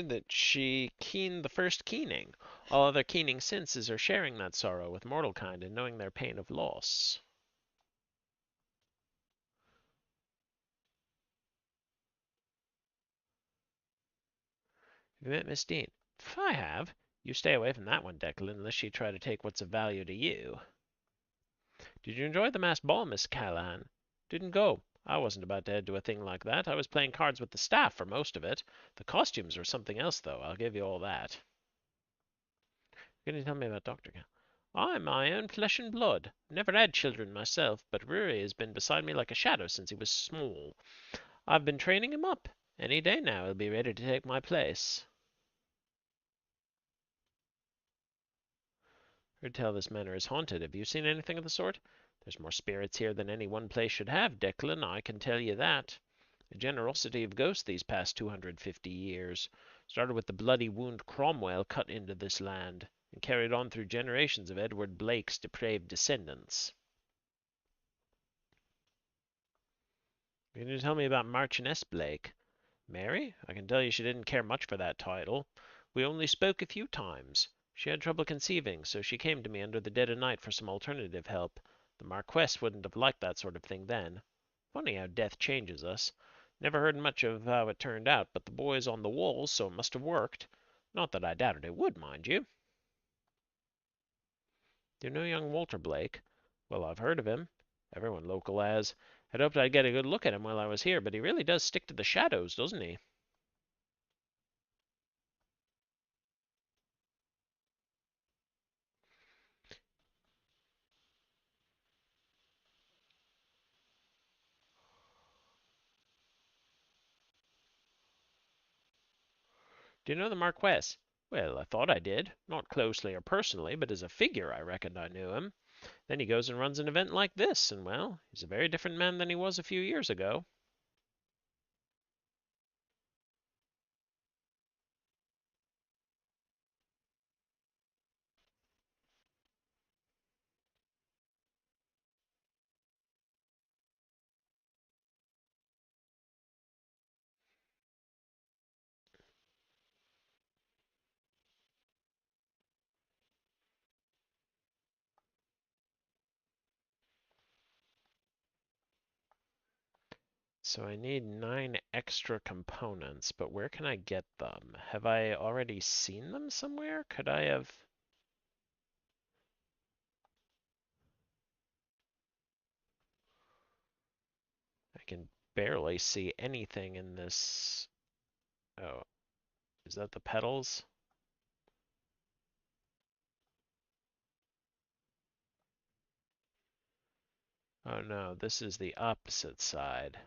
that she keened the first keening. All other keening since is her sharing that sorrow with mortal kind and knowing their pain of loss. Have you met Miss Dean? I have. You stay away from that one, Declan, unless she try to take what's of value to you. Did you enjoy the masked ball, Miss Callahan? Didn't go. I wasn't about to head to a thing like that. I was playing cards with the staff for most of it. The costumes were something else, though. I'll give you all that. Can you tell me about Dr. Cal? I'm my own flesh and blood. Never had children myself, but Rory has been beside me like a shadow since he was small. I've been training him up. Any day now he'll be ready to take my place. Heard tell this manor is haunted. Have you seen anything of the sort? There's more spirits here than any one place should have, Declan, I can tell you that. The generosity of ghosts these past 250 years started with the bloody wound Cromwell cut into this land, and carried on through generations of Edward Blake's depraved descendants. Can you tell me about Marchioness Blake? Mary? I can tell you she didn't care much for that title. We only spoke a few times. She had trouble conceiving, so she came to me under the dead of night for some alternative help. The Marquess wouldn't have liked that sort of thing then. Funny how death changes us. Never heard much of how it turned out, but the boy's on the walls, so it must have worked. Not that I doubted it would, mind you. Do you know young Walter Blake? Well, I've heard of him. Everyone local has. I'd hoped I'd get a good look at him while I was here, but he really does stick to the shadows, doesn't he? Do you know the Marquess? Well, I thought I did. Not closely or personally, but as a figure I reckoned I knew him. Then he goes and runs an event like this, and well, he's a very different man than he was a few years ago. So I need 9 extra components, but where can I get them? Have I already seen them somewhere? Could I have... I can barely see anything in this... Oh, is that the pedals? Oh no, this is the opposite side.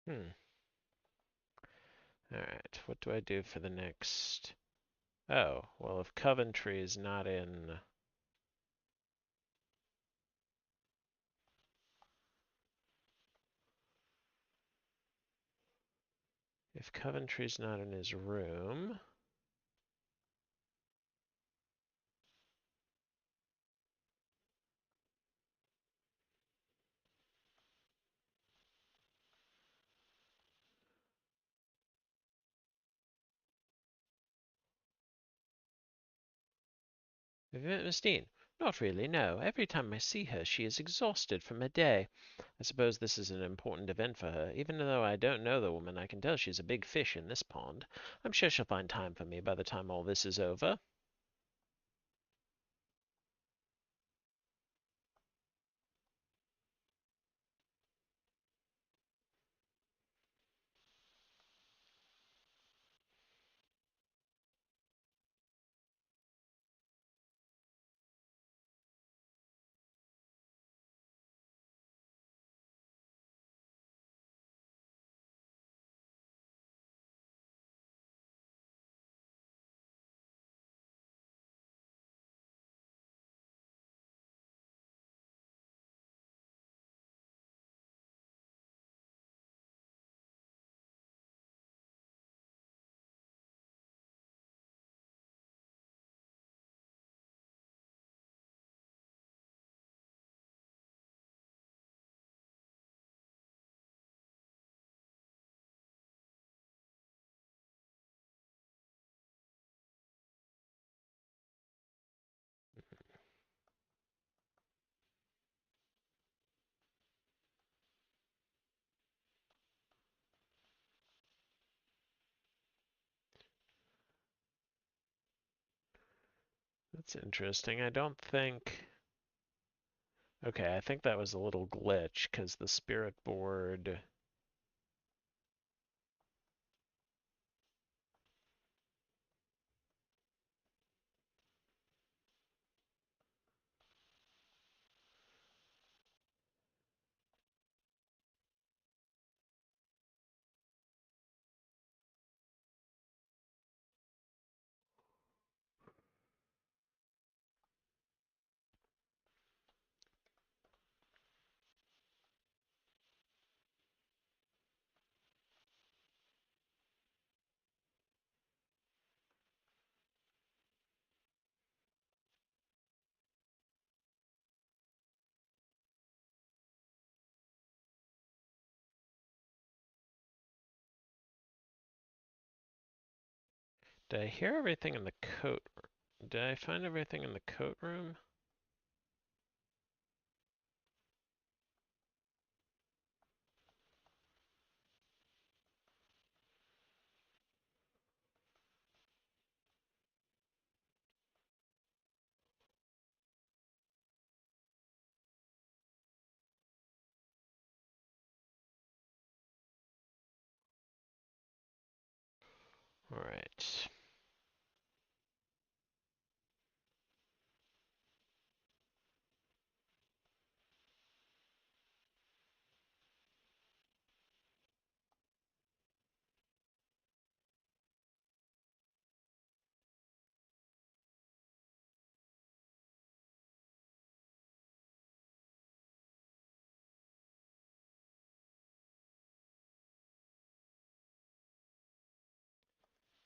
Hmm. Alright, what do I do for the next... Oh, well if Coventry is not in... If Coventry's not in his room... Have you met Miss Dean? Not really, no. Every time I see her, she is exhausted from her day. I suppose this is an important event for her. Even though I don't know the woman, I can tell she's a big fish in this pond. I'm sure she'll find time for me by the time all this is over. That's interesting. I don't think... Okay, I think that was a little glitch, because the spirit board... Did I hear everything in the coat? Did I find everything in the coat room? All right.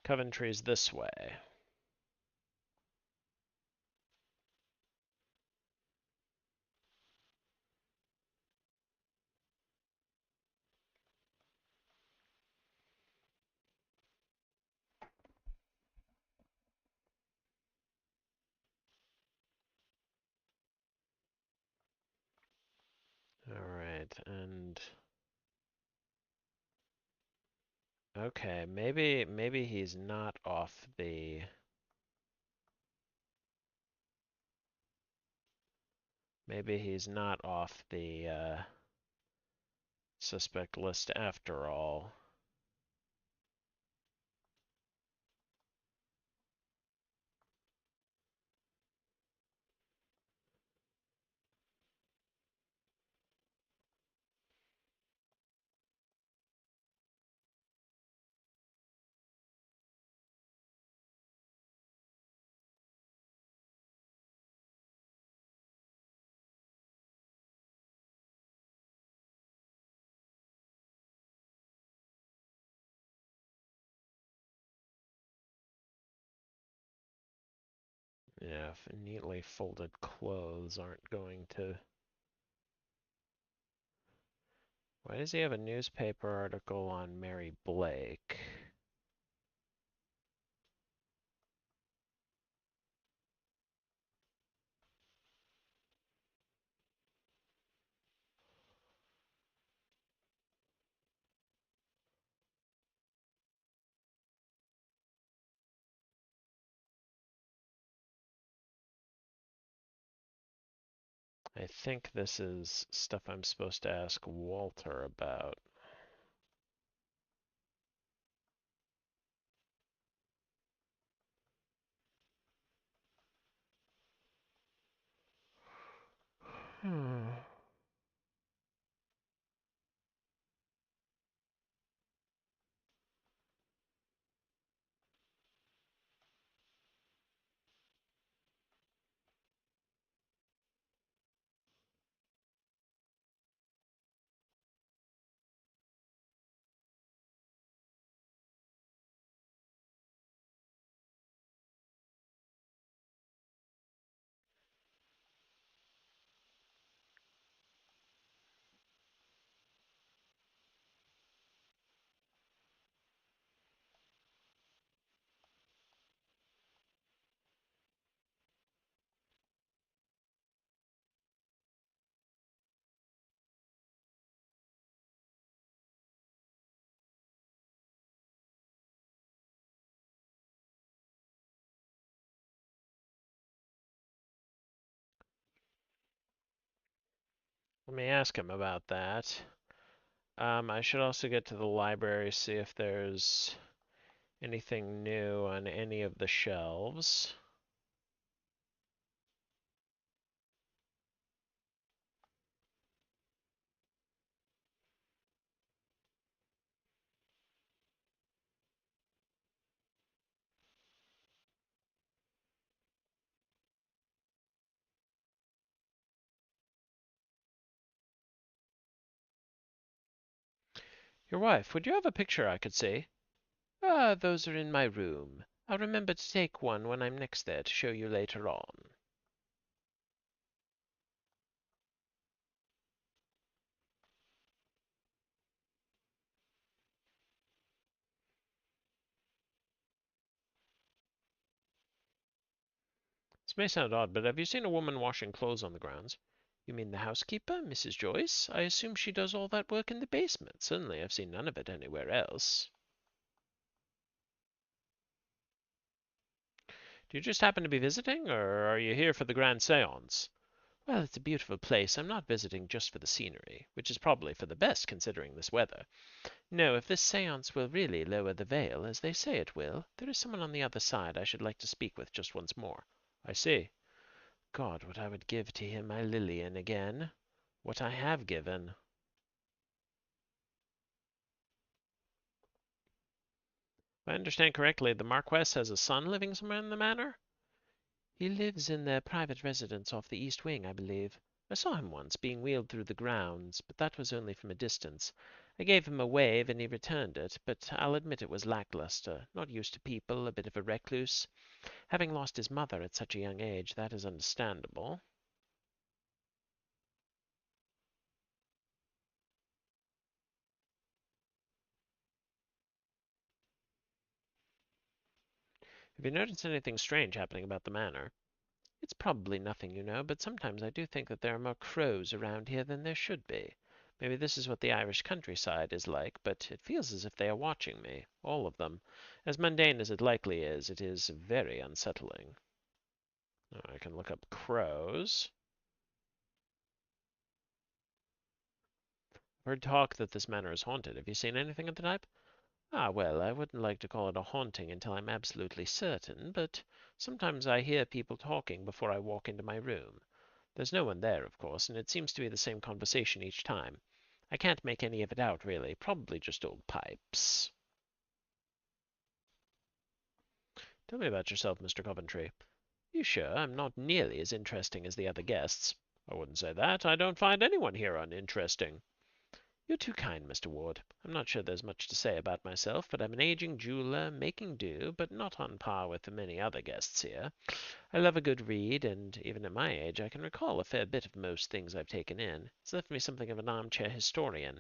Coventry's this way. All right, and okay, maybe he's not off the suspect list after all. Yeah, if neatly folded clothes aren't going to. Why does he have a newspaper article on Mary Blake? I think this is stuff I'm supposed to ask Walter about. Hmm. Let me ask him about that. I should also get to the library, see if there's anything new on any of the shelves. Your wife, would you have a picture I could see? Ah, those are in my room. I'll remember to take one when I'm next there to show you later on. This may sound odd, but have you seen a woman washing clothes on the grounds? You mean the housekeeper, Mrs. Joyce? I assume she does all that work in the basement. Certainly I've seen none of it anywhere else. Do you just happen to be visiting, or are you here for the grand seance? Well, it's a beautiful place. I'm not visiting just for the scenery, which is probably for the best considering this weather. No, if this seance will really lower the veil, as they say it will, there is someone on the other side I should like to speak with just once more. I see. God, what I would give to hear my Lillian again. What I have given. If I understand correctly, the Marquess has a son living somewhere in the manor? He lives in their private residence off the east wing, I believe. I saw him once, being wheeled through the grounds, but that was only from a distance. I gave him a wave, and he returned it, but I'll admit it was lackluster. Not used to people, a bit of a recluse. Having lost his mother at such a young age, that is understandable. Have you noticed anything strange happening about the manor? It's probably nothing, you know, but sometimes I do think that there are more crows around here than there should be. Maybe this is what the Irish countryside is like, but it feels as if they are watching me, all of them. As mundane as it likely is, it is very unsettling. I can look up crows. I've heard talk that this manor is haunted. Have you seen anything of the type? Ah, well, I wouldn't like to call it a haunting until I'm absolutely certain, but sometimes I hear people talking before I walk into my room. There's no one there, of course, and it seems to be the same conversation each time. I can't make any of it out, really. Probably just old pipes. Tell me about yourself, Mr. Coventry. You sure I'm not nearly as interesting as the other guests? I wouldn't say that. I don't find anyone here uninteresting. You're too kind, Mr. Ward. I'm not sure there's much to say about myself, but I'm an aging jeweler, making do, but not on par with the many other guests here. I love a good read, and even at my age I can recall a fair bit of most things I've taken in. It's left me something of an armchair historian.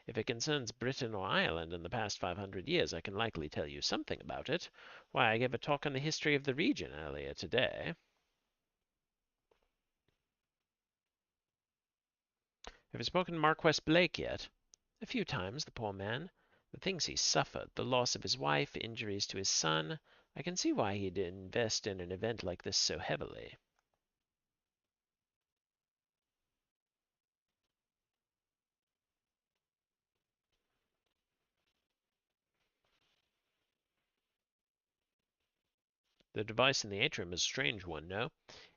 If it concerns Britain or Ireland in the past 500 years, I can likely tell you something about it. Why, I gave a talk on the history of the region earlier today. Have you spoken to Marquess Blake yet? A few times, the poor man. The things he suffered, the loss of his wife, injuries to his son. I can see why he'd invest in an event like this so heavily. The device in the atrium is a strange one, no?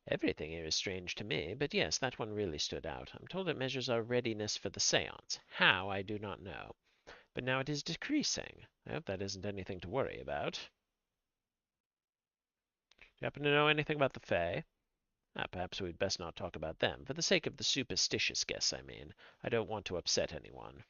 Everything here is strange to me, but yes, that one really stood out. I'm told it measures our readiness for the seance. How, I do not know. But now it is decreasing. I hope that isn't anything to worry about. Do you happen to know anything about the Fae? Ah, perhaps we'd best not talk about them. For the sake of the superstitious guests, I mean. I don't want to upset anyone.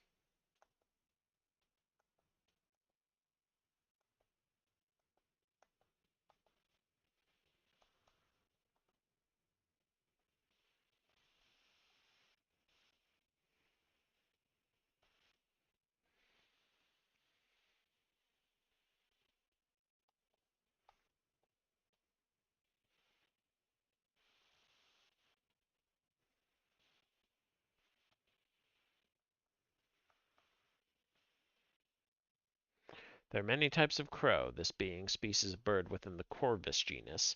There are many types of crow, this being species of bird within the Corvus genus.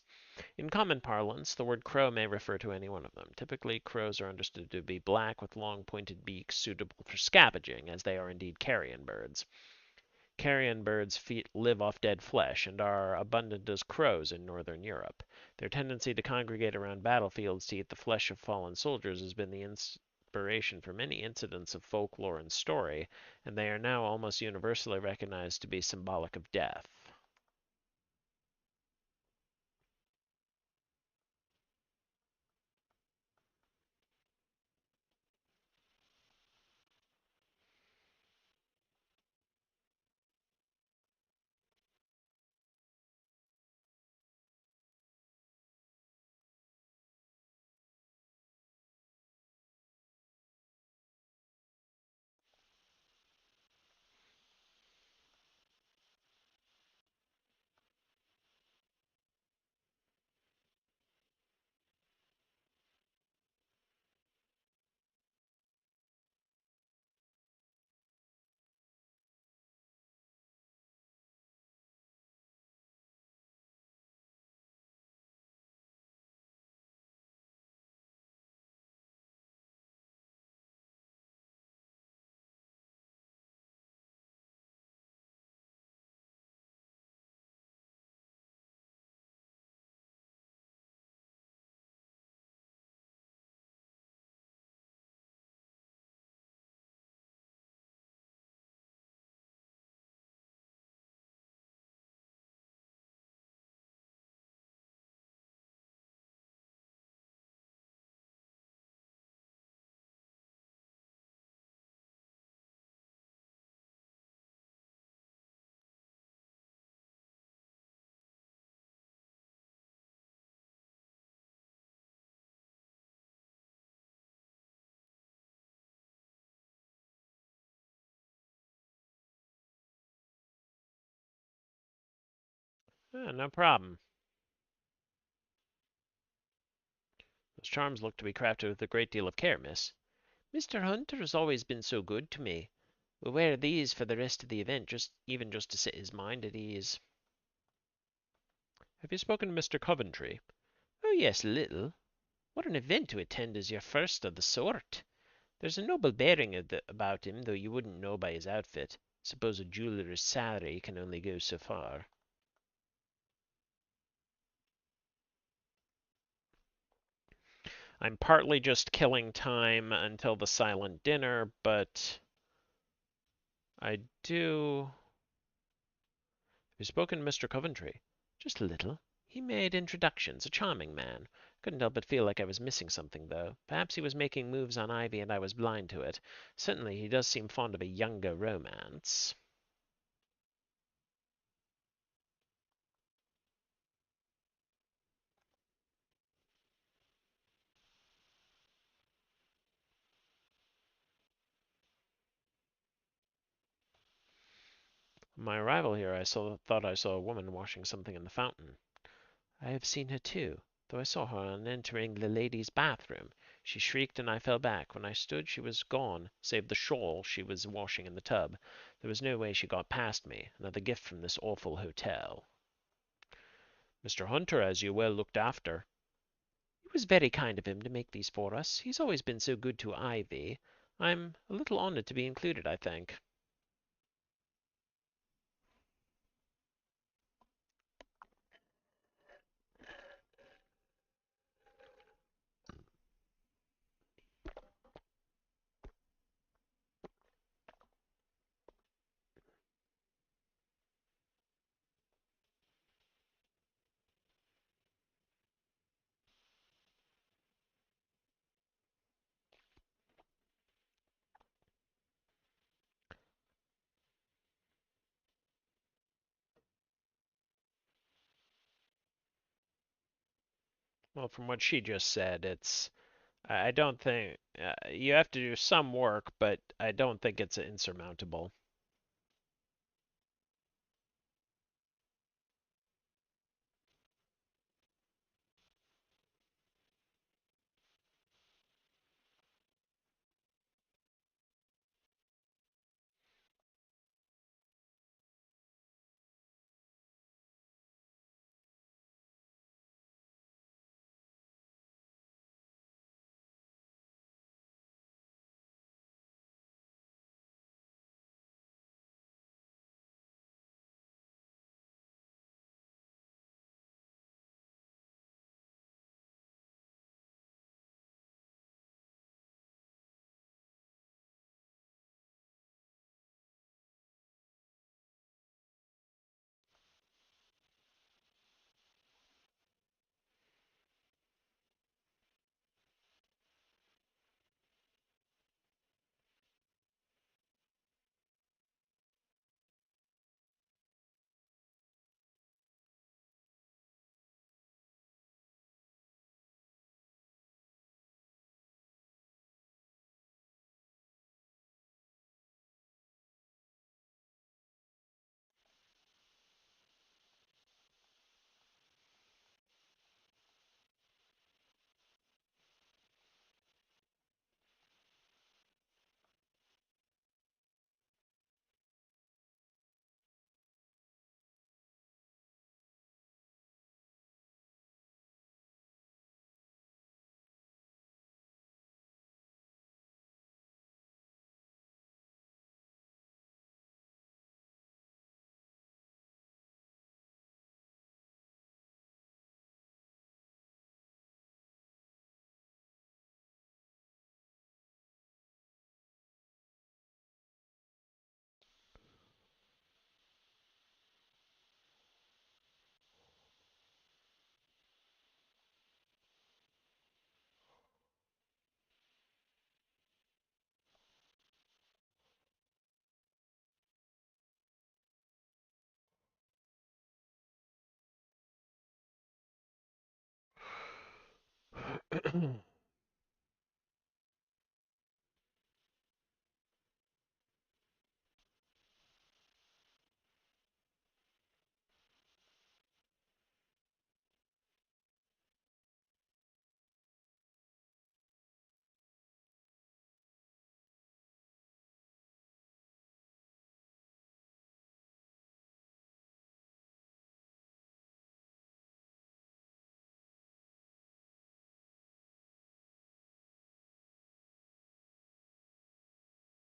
In common parlance, the word crow may refer to any one of them. Typically, crows are understood to be black with long pointed beaks suitable for scavenging, as they are indeed carrion birds. Carrion birds live off dead flesh and are abundant as crows in northern Europe. Their tendency to congregate around battlefields to eat the flesh of fallen soldiers has been the inspiration for many incidents of folklore and story, and they are now almost universally recognized to be symbolic of death. No problem. Those charms look to be crafted with a great deal of care, miss. Mr. Hunter has always been so good to me. We'll wear these for the rest of the event, even just to set his mind at ease. Have you spoken to Mr. Coventry? Oh, yes, a little. What an event to attend as your first of the sort. There's a noble bearing about him, though you wouldn't know by his outfit. Suppose a jeweler's salary can only go so far. I'm partly just killing time until the silent dinner, but I do. Have you spoken to Mr. Coventry? Just a little. He made introductions, a charming man. Couldn't help but feel like I was missing something, though. Perhaps he was making moves on Ivy and I was blind to it. Certainly he does seem fond of a younger romance. On my arrival here, thought I saw a woman washing something in the fountain. I have seen her too, though I saw her on entering the ladies' bathroom. She shrieked and I fell back. When I stood, she was gone, save the shawl she was washing in the tub. There was no way she got past me. Another gift from this awful hotel. Mr. Hunter has you well looked after. It was very kind of him to make these for us. He's always been so good to Ivy. I'm a little honored to be included, I think. Well, from what she just said, I don't think you have to do some work, but I don't think it's insurmountable.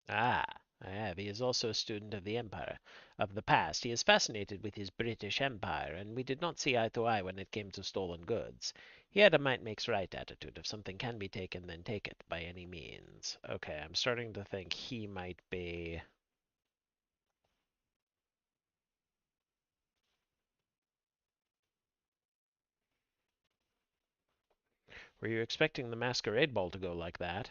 Ah, I have. He is also a student of the Empire. Of the past, he is fascinated with his British Empire, and we did not see eye to eye when it came to stolen goods. He had a might makes right attitude. If something can be taken, then take it, by any means. Okay, I'm starting to think he might be... Were you expecting the masquerade ball to go like that?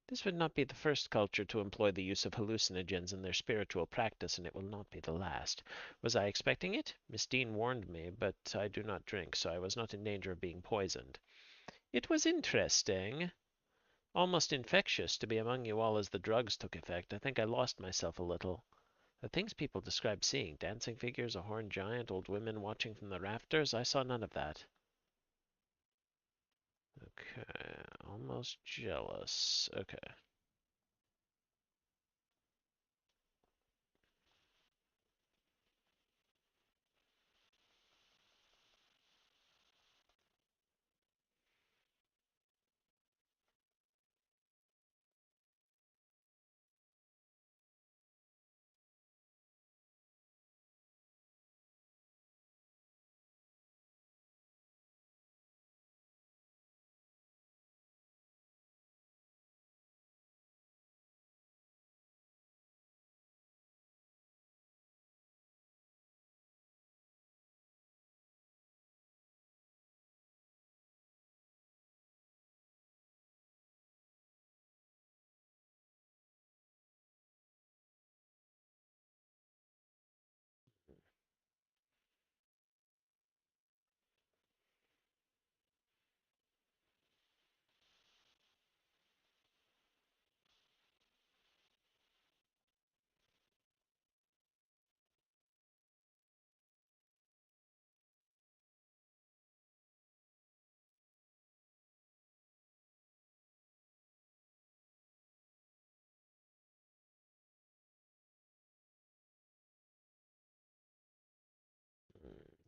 This would not be the first culture to employ the use of hallucinogens in their spiritual practice, and it will not be the last. Was I expecting it? Miss Dean warned me, but I do not drink, so I was not in danger of being poisoned. It was interesting, almost infectious, to be among you all as the drugs took effect. I think I lost myself a little. The things people describe seeing, dancing figures, a horned giant, old women watching from the rafters, I saw none of that. Okay, almost jealous. Okay.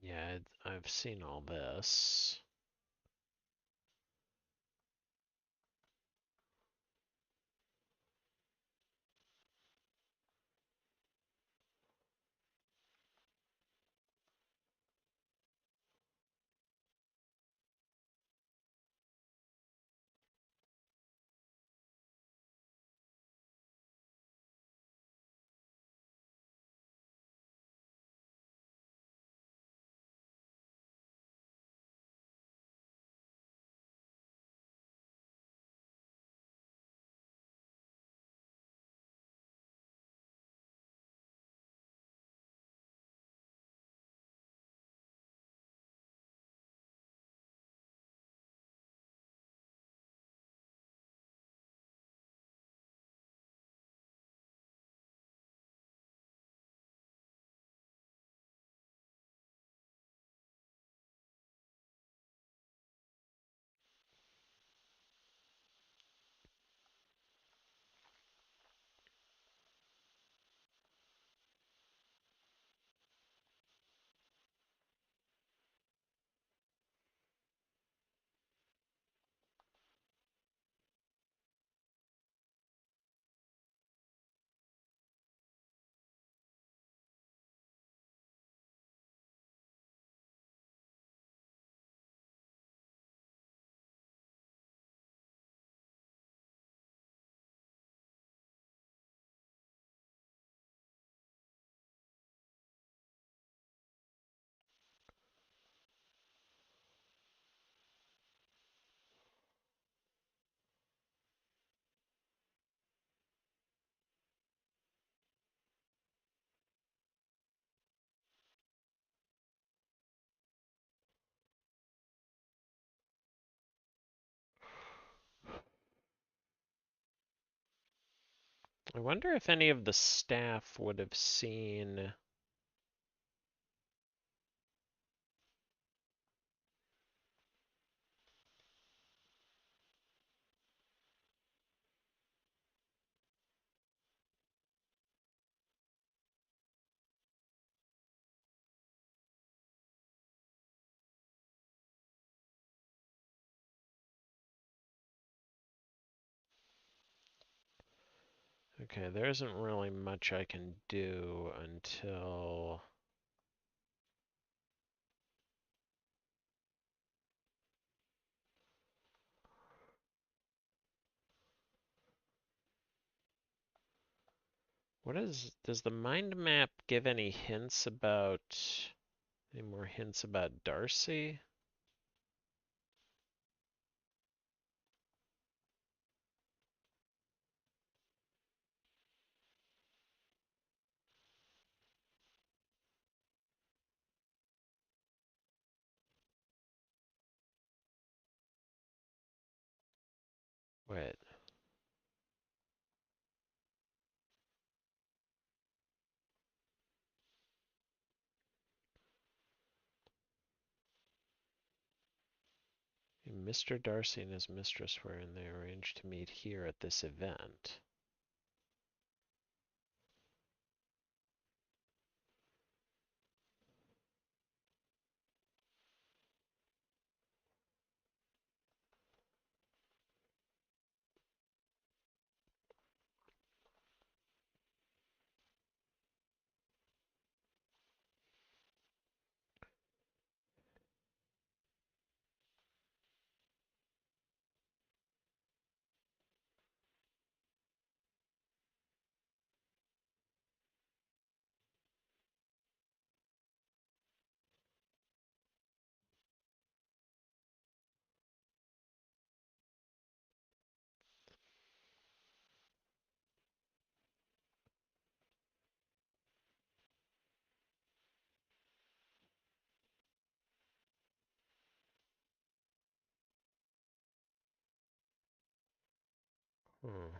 Yeah, I've seen all this. I wonder if any of the staff would have seen... Okay, there isn't really much I can do until... does the mind map give any more hints about Darcy? Wait. Mr. Darcy and his mistress were and they arranged to meet here at this event. Hmm.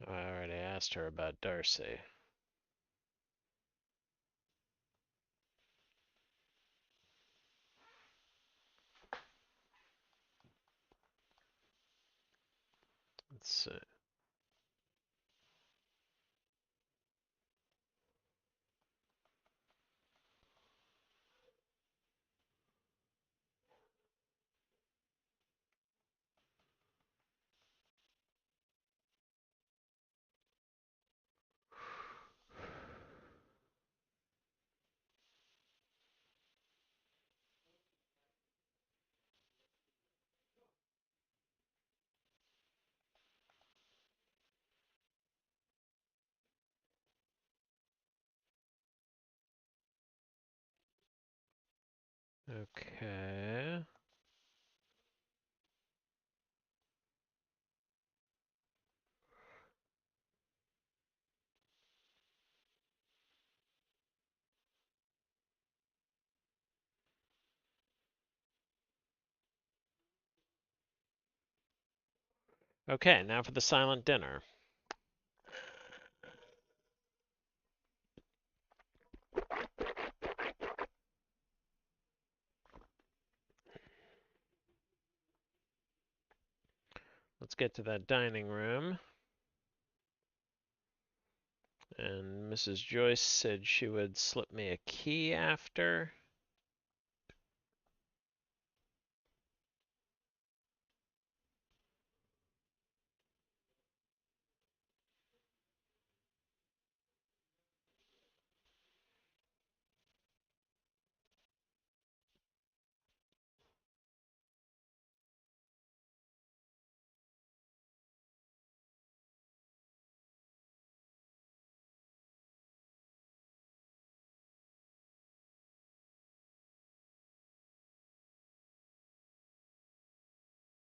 I already asked her about Darcy. Let's see. Okay. Okay, now for the silent dinner. Let's get to that dining room. And Mrs. Joyce said she would slip me a key after.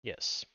Yes.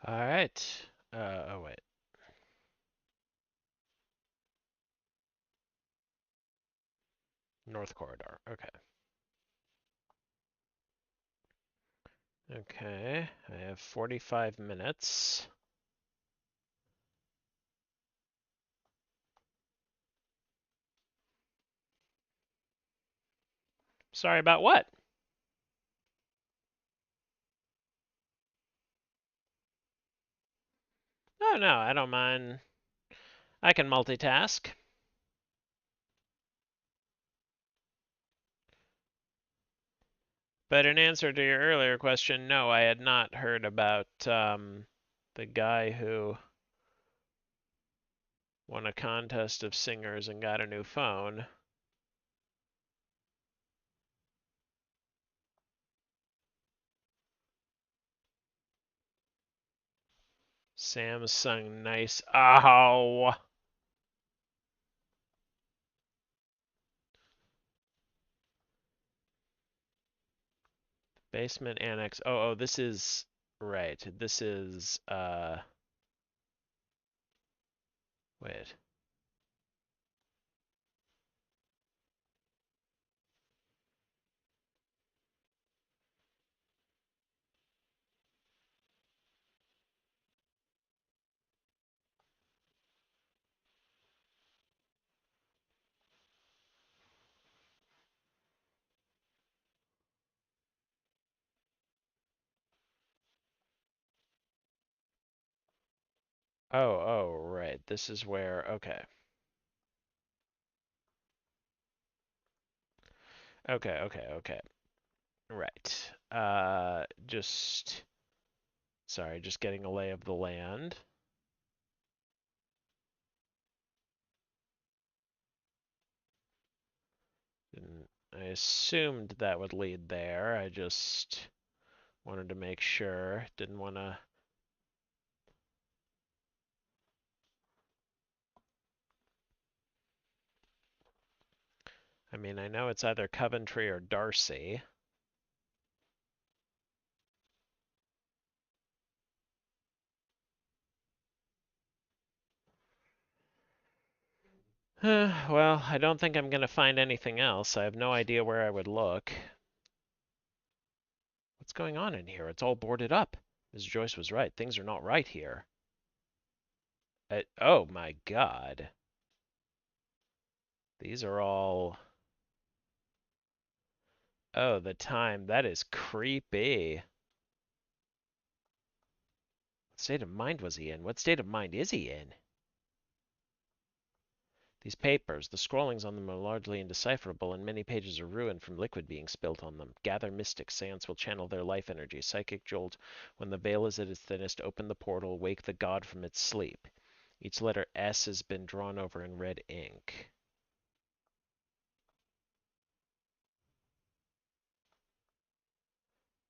All right. Oh, wait. North corridor. Okay. Okay. I have 45 minutes. Sorry about what? Oh, no, I don't mind. I can multitask. But in answer to your earlier question, no, I had not heard about the guy who won a contest of singers and got a new phone. Sé4nce. Ow! Basement annex. Oh, this is right. This is wait. Oh, right. This is where okay. Okay. Right. Just sorry, just getting a lay of the land. And I assumed that would lead there. I just wanted to make sure. Didn't want to. I mean, I know it's either Coventry or Darcy. Well, I don't think I'm going to find anything else. I have no idea where I would look. What's going on in here? It's all boarded up. Ms. Joyce was right. Things are not right here. Oh my god. These are all... Oh, the time. That is creepy. state of mind was he in? What state of mind is he in? These papers, the scrawlings on them are largely indecipherable, and many pages are ruined from liquid being spilt on them. Gather mystics, Sé4nce will channel their life energy. Psychic jolt, when the veil is at its thinnest, open the portal, wake the god from its sleep. Each letter S has been drawn over in red ink.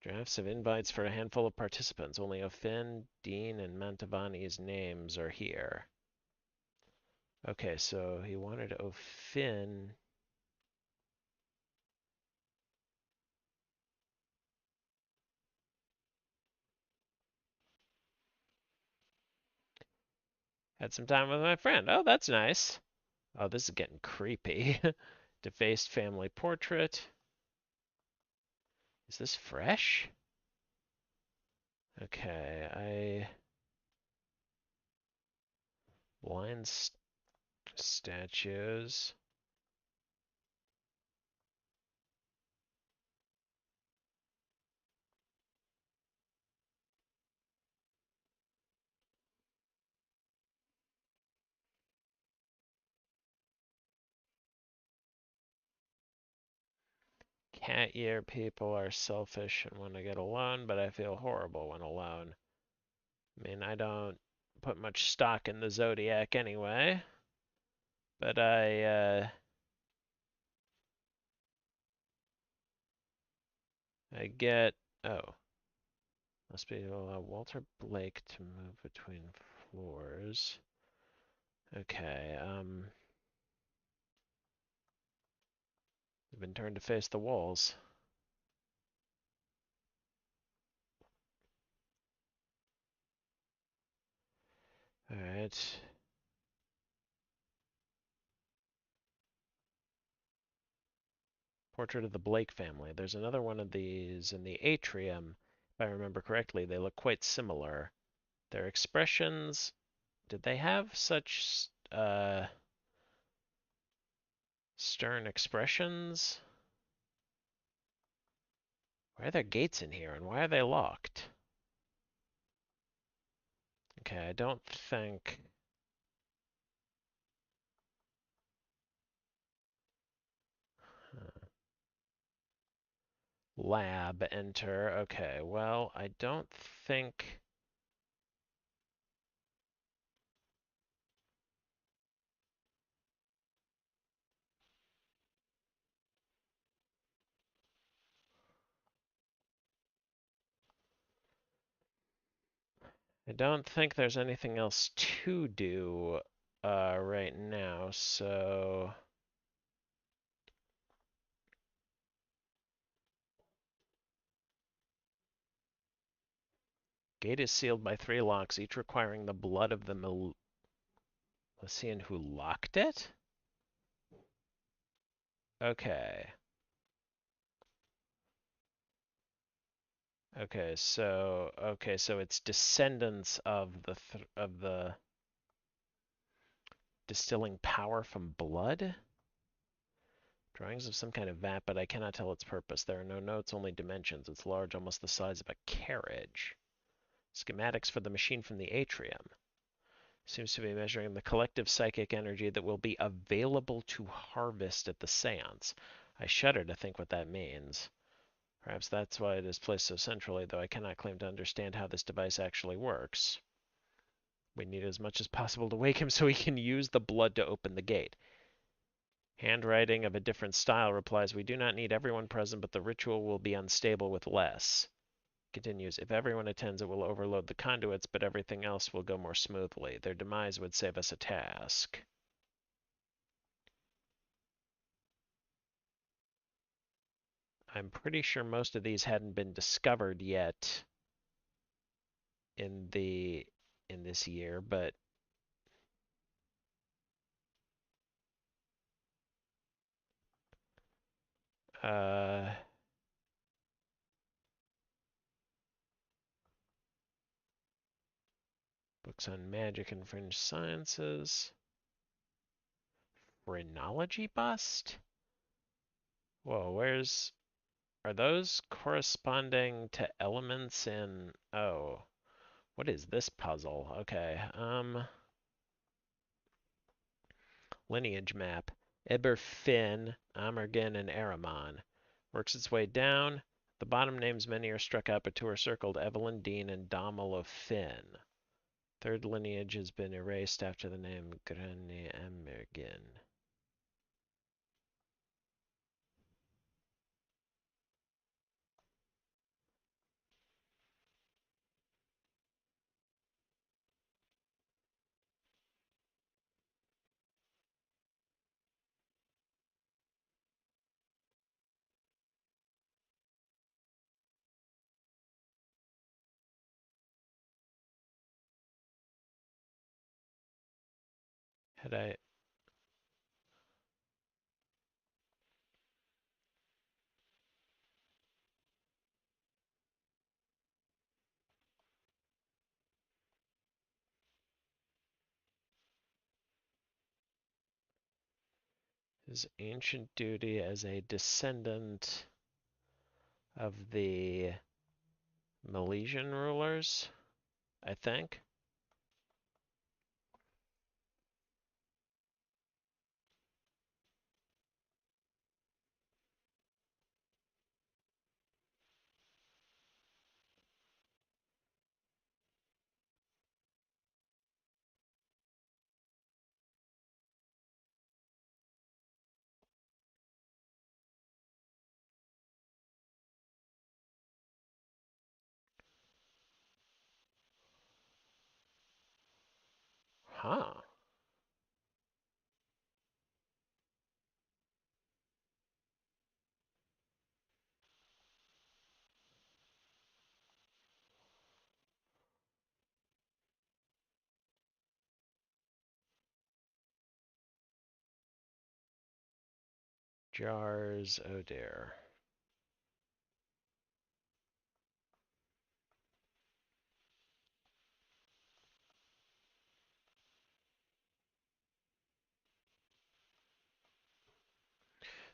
Drafts of invites for a handful of participants. Only Ofin, Dean, and Mantovani's names are here. Okay, so he wanted Ofin. Had some time with my friend. Oh, that's nice. Oh, this is getting creepy. Defaced family portrait. Is this fresh? Okay, blind statues. Cat year people are selfish and want to get alone, but I feel horrible when alone. I mean, I don't put much stock in the zodiac anyway, but I get. Oh, must be allow Walter Blake to move between floors. Okay, I've been turned to face the walls. Alright. Portrait of the Blake family. There's another one of these in the atrium. If I remember correctly, they look quite similar. Their expressions, did they have such stern expressions? Why are there gates in here and why are they locked? Okay, I don't think. Lab, enter. Okay, well, I don't think. I don't think there's anything else to do right now, so. Gate is sealed by 3 locks, each requiring the blood of the Milesian who locked it? Okay. Okay, so it's descendants of the distilling power from blood? Drawings of some kind of vat, but I cannot tell its purpose. There are no notes, only dimensions. It's large, almost the size of a carriage. Schematics for the machine from the atrium. Seems to be measuring the collective psychic energy that will be available to harvest at the seance. I shudder to think what that means. Perhaps that's why it is placed so centrally, though I cannot claim to understand how this device actually works. We need as much as possible to wake him so he can use the blood to open the gate. Handwriting of a different style replies, we do not need everyone present, but the ritual will be unstable with less. Continues, if everyone attends, it will overload the conduits, but everything else will go more smoothly. Their demise would save us a task. I'm pretty sure most of these hadn't been discovered yet in this year, but uh books on magic and fringe sciences. Phrenology bust? Whoa, are those corresponding to elements in, oh, What is this puzzle? Okay. Lineage map. Eberfin, Amergin, and Aramon. Works its way down. The bottom names many are struck out, but two are circled: Evelyn Dean and Domel of Finn. Third lineage has been erased after the name Grani Amergin. Had I... His ancient duty as a descendant of the Milesian rulers, I think. Huh. Jars, oh dear.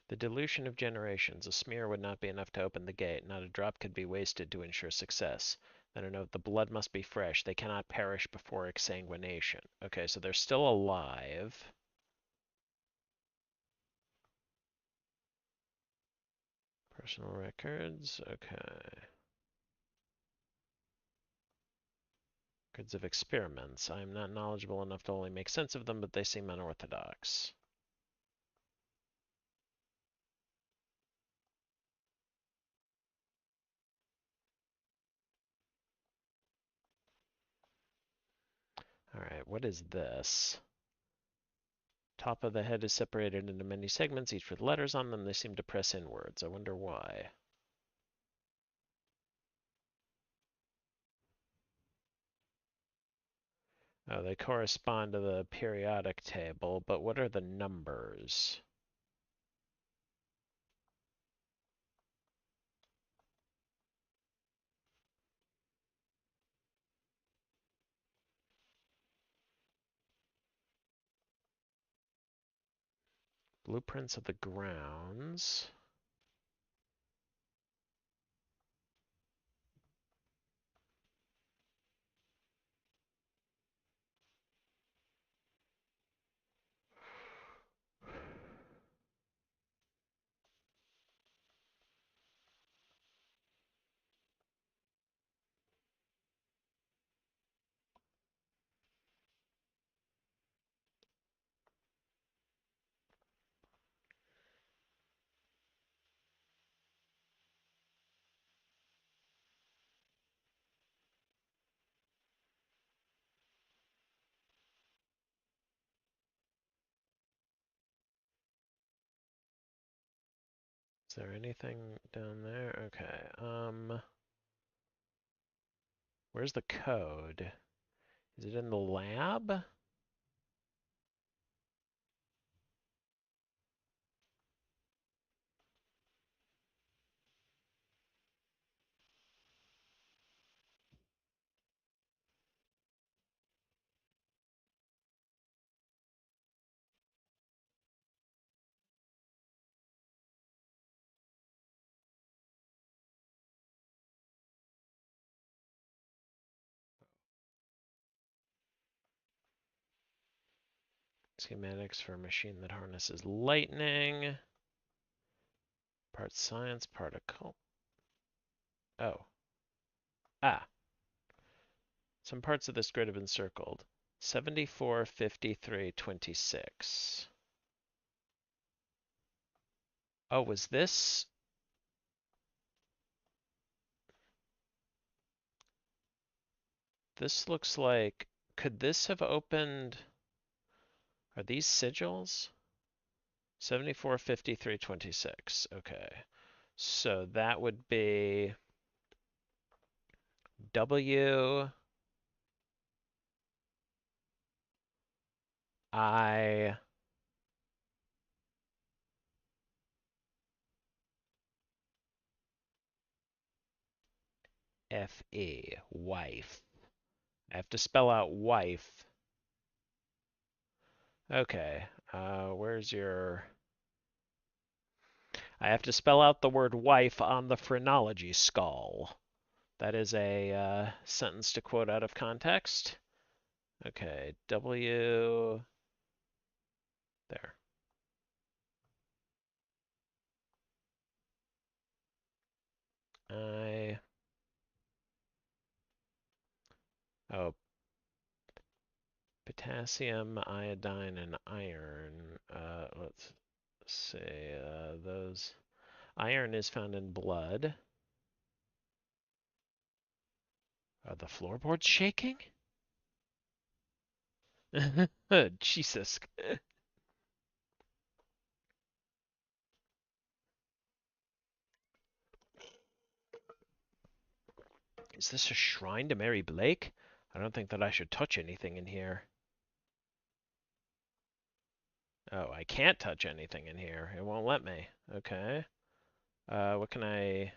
The dilution of generations. A smear would not be enough to open the gate. Not a drop could be wasted to ensure success. Then a note, the blood must be fresh. They cannot perish before exsanguination. Okay, so they're still alive. Personal records, okay. Records of experiments. I am not knowledgeable enough to only make sense of them, but they seem unorthodox. Alright, what is this? Top of the head is separated into many segments, each with letters on them. They seem to press inwards. I wonder why. Oh, they correspond to the periodic table, but what are the numbers? Blueprints of the grounds. Is there anything down there? Okay, where's the code? Is it in the lab? Schematics for a machine that harnesses lightning. Part science, part occult. Oh. Ah. Some parts of this grid have been circled. 74, 53, 26. Oh, was this? This looks like, could this have opened, are these sigils? 74, 53, 26. Okay. So that would be W, I, F, E, wife. I have to spell out wife. Okay. Where's your... I have to spell out the word wife on the phrenology skull. That is a sentence to quote out of context. Okay, W, there. I, oh, potassium, iodine, and iron. Let's see, those. Iron is found in blood. Are the floorboards shaking? Jesus. Is this a shrine to Mary Blake? I don't think that I should touch anything in here. Oh, I can't touch anything in here. It won't let me. Okay. What can I...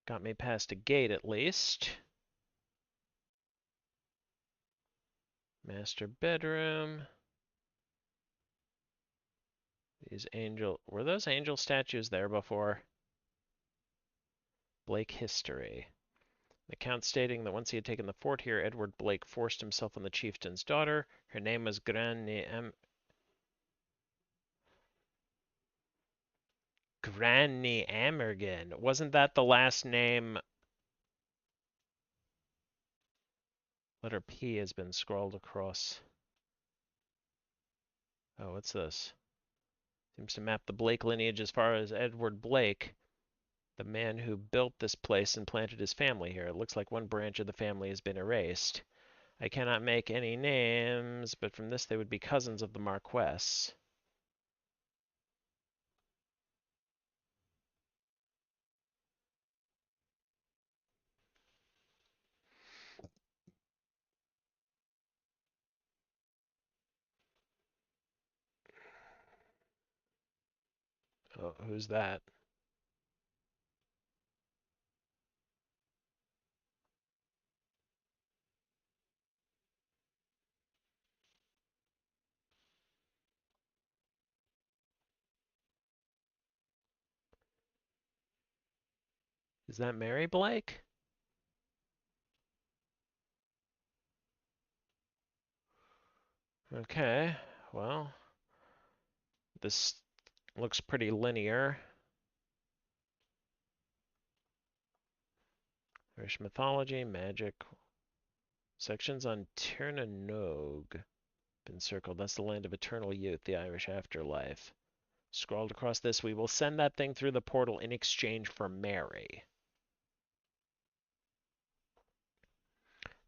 Got me past a gate at least. Master bedroom. These angel... Were those angel statues there before? Blake history. The account stating that once he had taken the fort here, Edward Blake forced himself on the chieftain's daughter. Her name was Granny Amergen. Wasn't that the last name? Letter P has been scrawled across. Oh, what's this? Seems to map the Blake lineage as far as Edward Blake, the man who built this place and planted his family here. It looks like one branch of the family has been erased. I cannot make any names, but from this they would be cousins of the Marquess. Oh, who's that? Is that Mary Blake? Okay, well, this looks pretty linear. Irish mythology, magic. Sections on Tirnanog been circled. That's the land of eternal youth, the Irish afterlife. Scrawled across this, we will send that thing through the portal in exchange for Mary.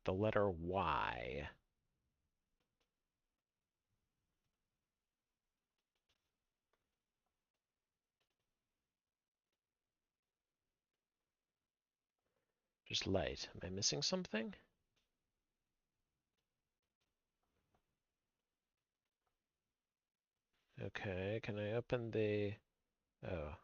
The letter Y. Just light. Am I missing something? Okay, can I open the... Oh.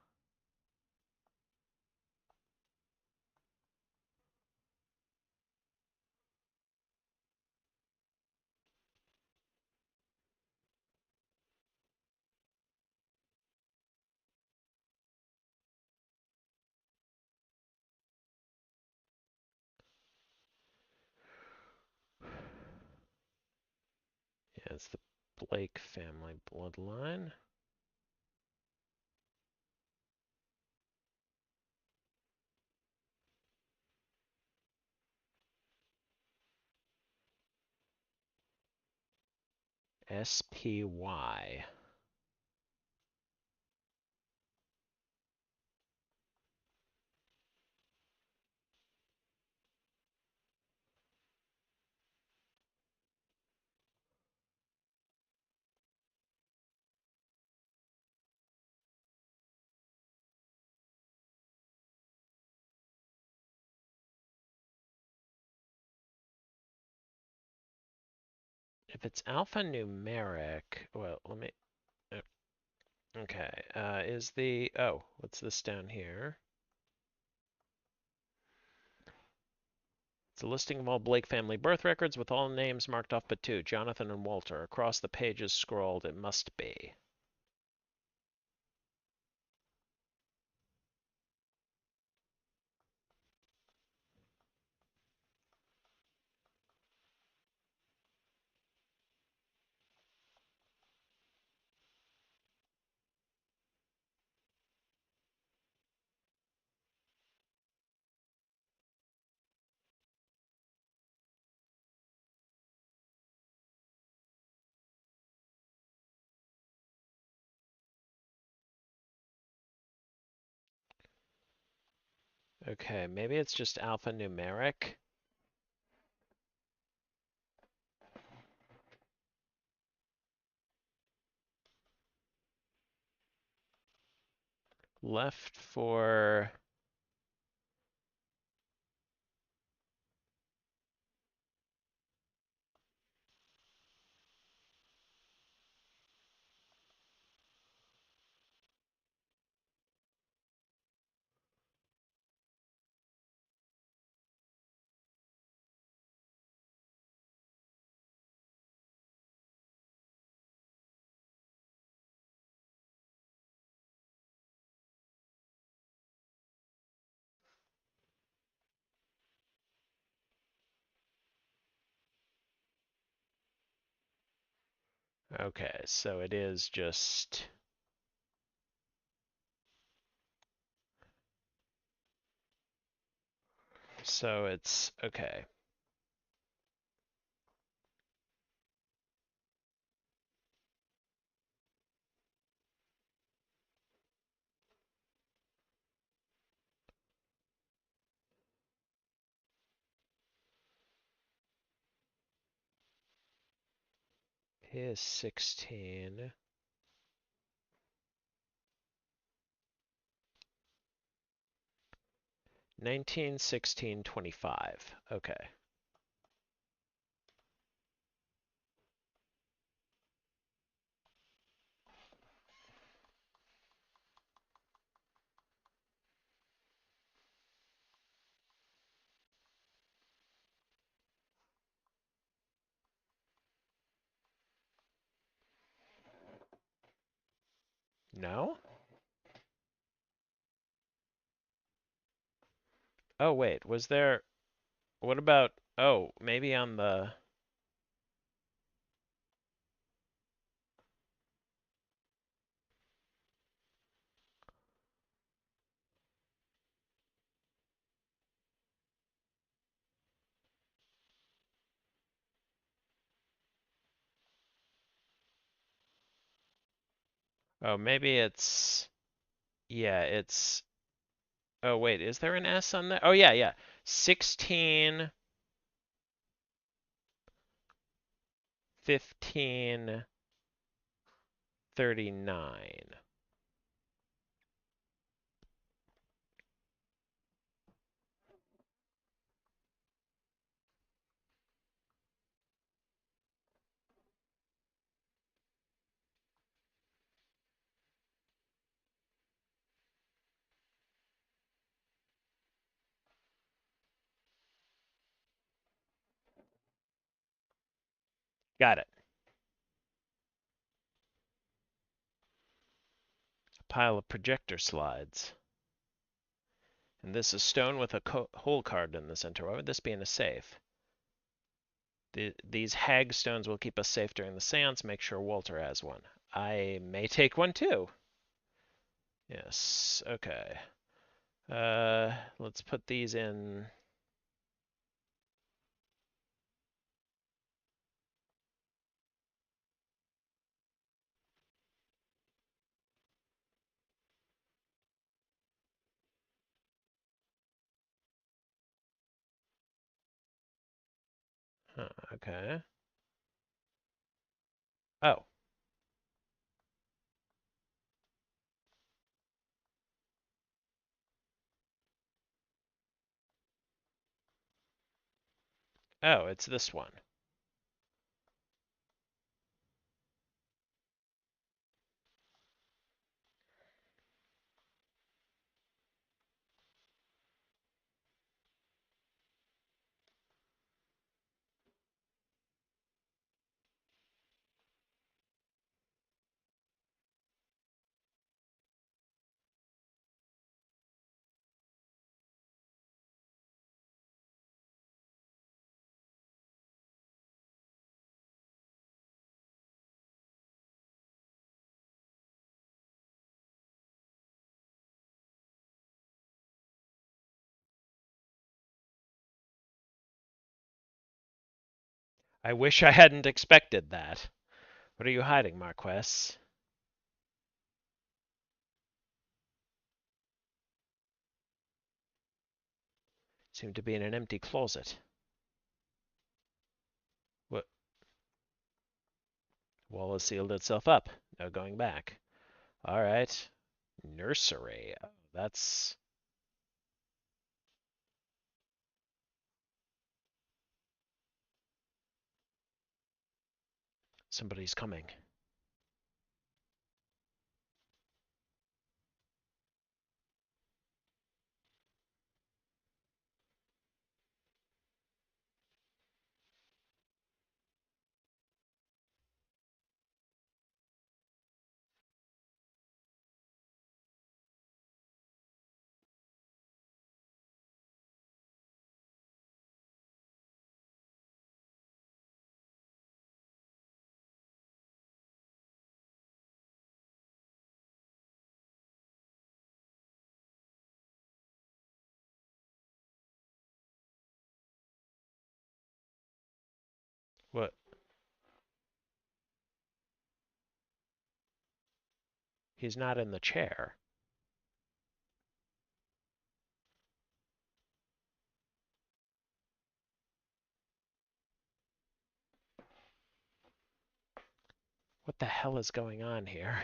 It's the Blake family bloodline. SPY. If it's alphanumeric, well, let me. Okay, is the. Oh, what's this down here? It's a listing of all Blake family birth records with all names marked off but two, Jonathan and Walter. Across the pages scrolled, it must be. Okay, maybe it's just alphanumeric. Left for. Okay, so it is just. So it's. Okay. He is 16. 19, 16, 25. Okay. No? Oh, wait. Was there. What about. Oh, maybe on the. Oh, maybe it's. Yeah, it's. Oh, wait. Is there an S on there? Oh, yeah, yeah. 16, 15, 39. Got it. A pile of projector slides. And this is stone with a hole carved in the center. Why would this be in a safe? These hag stones will keep us safe during the seance. Make sure Walter has one. I may take one too. Yes, okay. Let's put these in. Okay. Oh. Oh, it's this one. I wish I hadn't expected that. What are you hiding, Marquess? Seem to be in an empty closet. What? Wall has sealed itself up. No going back. All right. Nursery. Oh, that's... Somebody's coming. What? He's not in the chair. What the hell is going on here?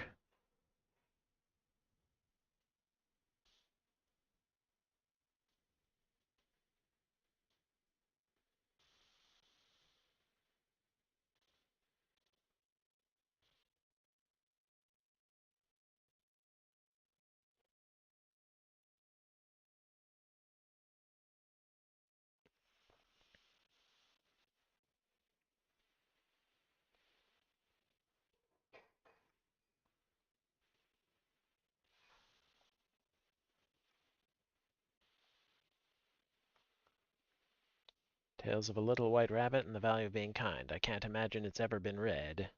Tales of a Little White Rabbit and the Value of Being Kind. I can't imagine it's ever been read.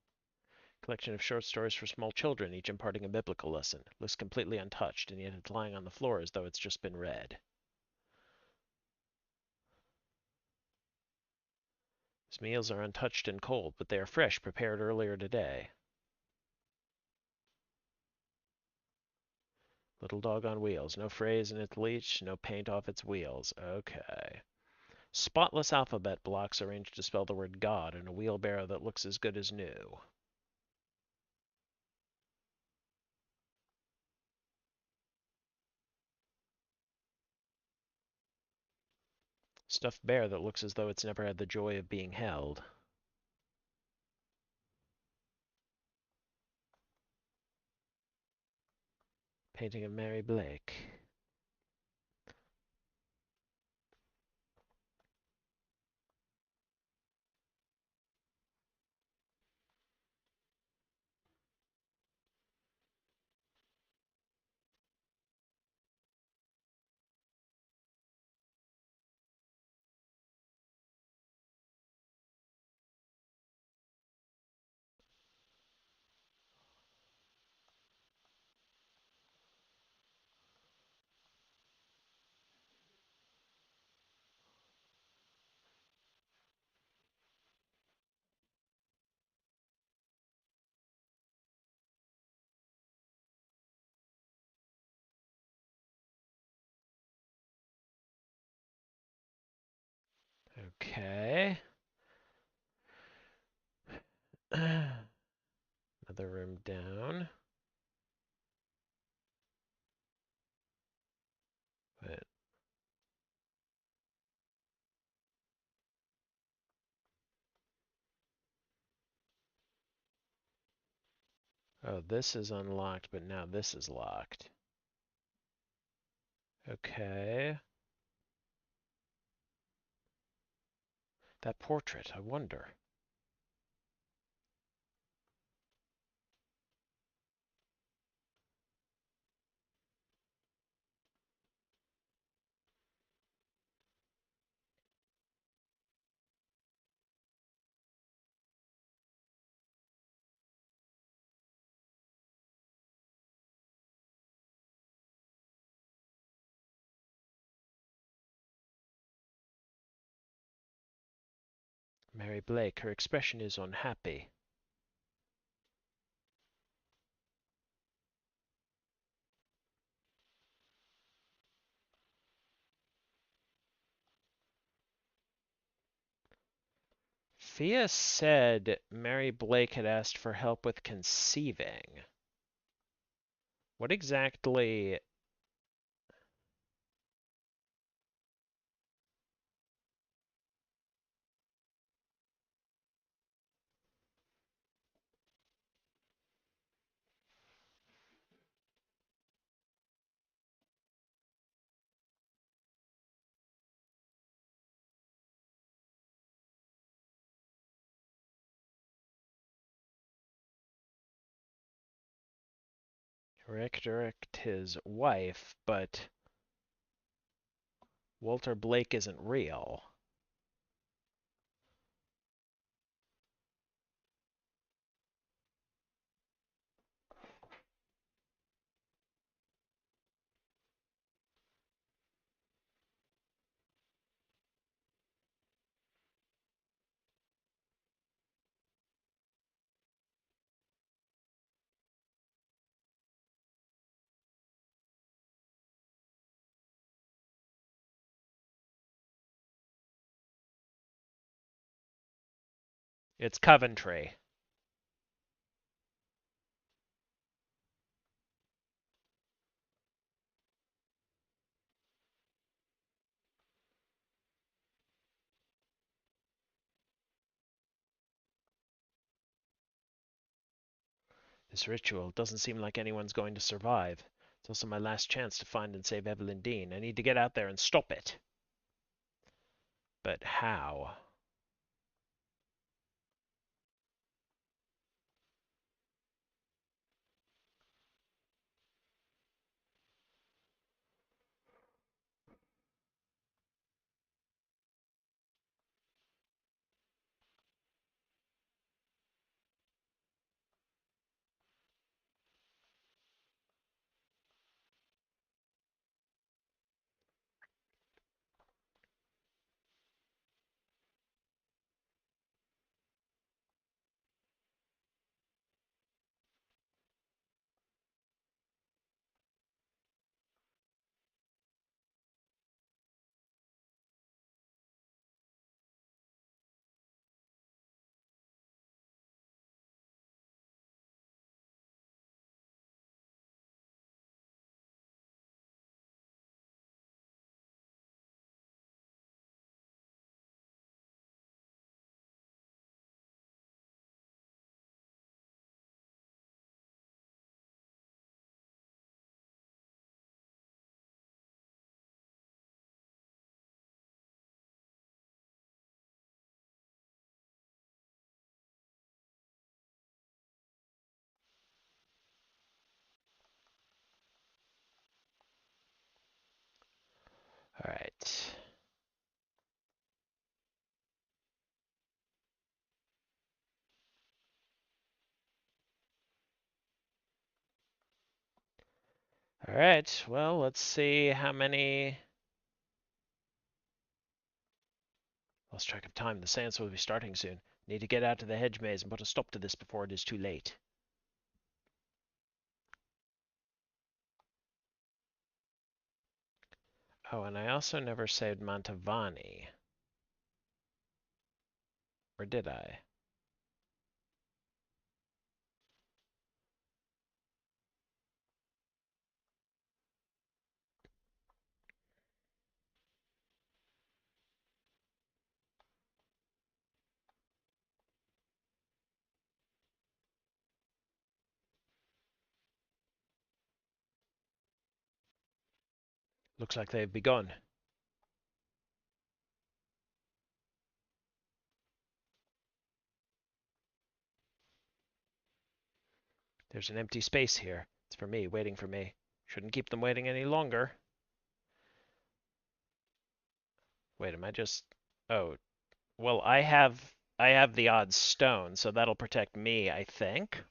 Collection of short stories for small children, each imparting a biblical lesson. Looks completely untouched, and yet it's lying on the floor as though it's just been read. His meals are untouched and cold, but they are fresh, prepared earlier today. Little dog on wheels. No phrase in its leash, no paint off its wheels. Okay. Spotless alphabet blocks arranged to spell the word God in a wheelbarrow that looks as good as new. Stuffed bear that looks as though it's never had the joy of being held. Painting of Mary Blake. Okay. Another room down. But oh, this is unlocked, but now this is locked. Okay. That portrait, I wonder. Mary Blake, her expression is unhappy. Fia said Mary Blake had asked for help with conceiving. What exactly? Redirect his wife, but Walter Blake isn't real. It's Coventry. This ritual doesn't seem like anyone's going to survive. It's also my last chance to find and save Evelyn Dean. I need to get out there and stop it. But how? All right. All right. Well, let's see how many. Lost track of time. The seance will be starting soon. Need to get out to the hedge maze and put a stop to this before it is too late. Oh, and I also never saved Mantovani. Or did I? Looks like they've begun. There's an empty space here. It's for me, waiting for me. Shouldn't keep them waiting any longer. Wait, am I just... Oh, well, I have the odd stone, so that'll protect me, I think.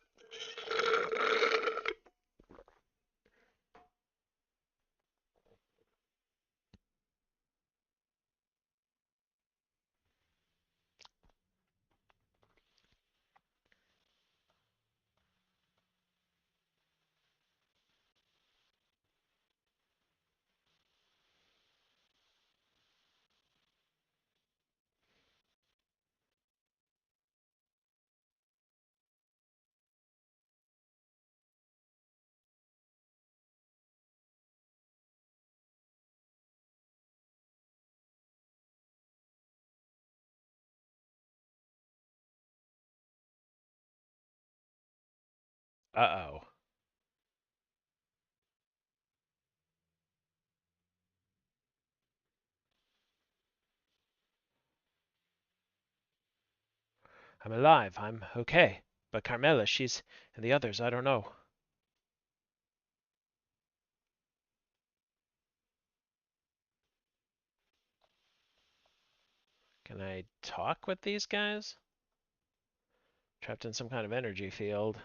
Uh-oh. I'm alive. I'm okay. But Carmela, she's... And the others, I don't know. Can I talk with these guys? Trapped in some kind of energy field.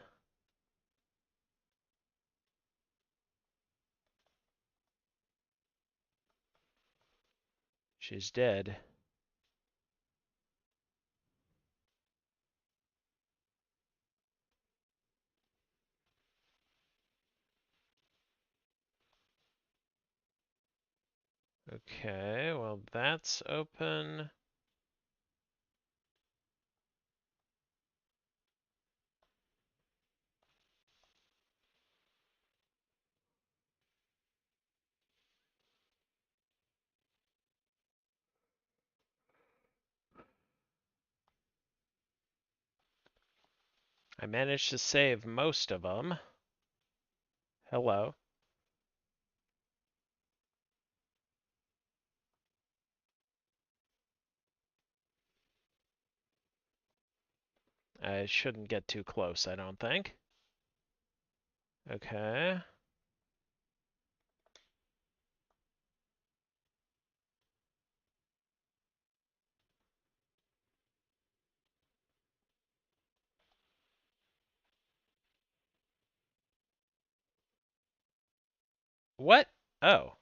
She's dead. Okay, well, that's open. I managed to save most of them. Hello. I shouldn't get too close, I don't think. Okay. What? Oh.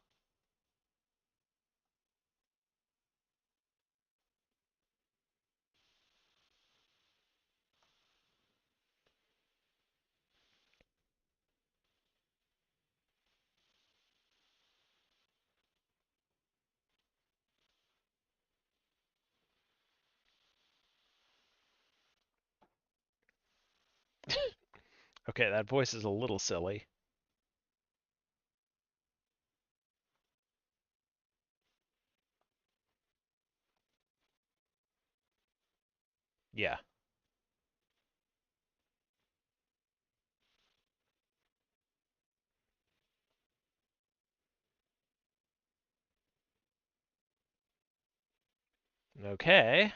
Okay, that voice is a little silly. Yeah. Okay.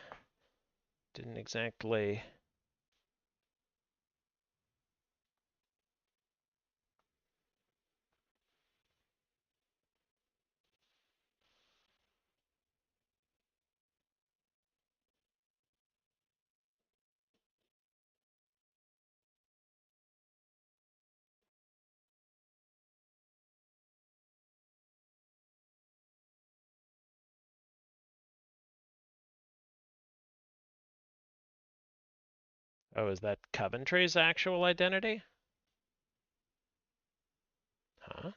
Didn't exactly... Oh, is that Coventry's actual identity? Huh?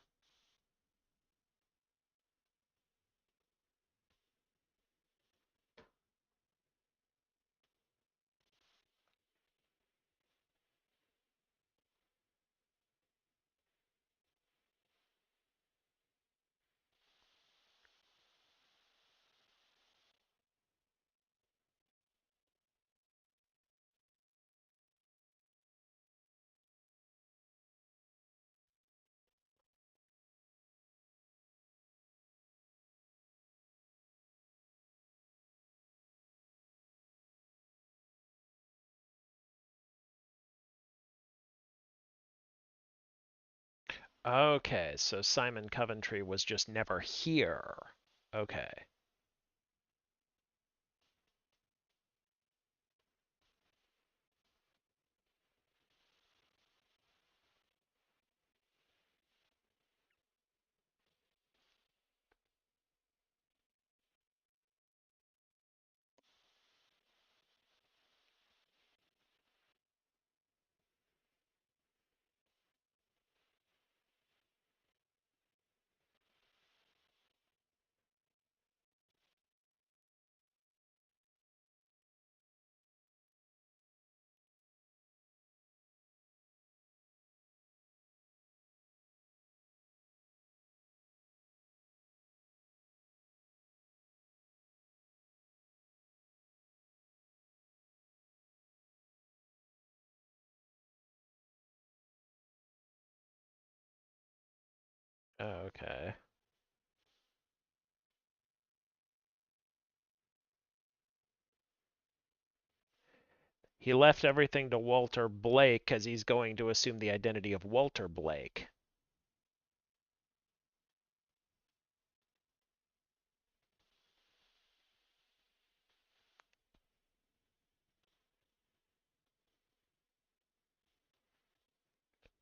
Okay, so Simon Coventry was just never here. Okay. Okay. He left everything to Walter Blake because he's going to assume the identity of Walter Blake.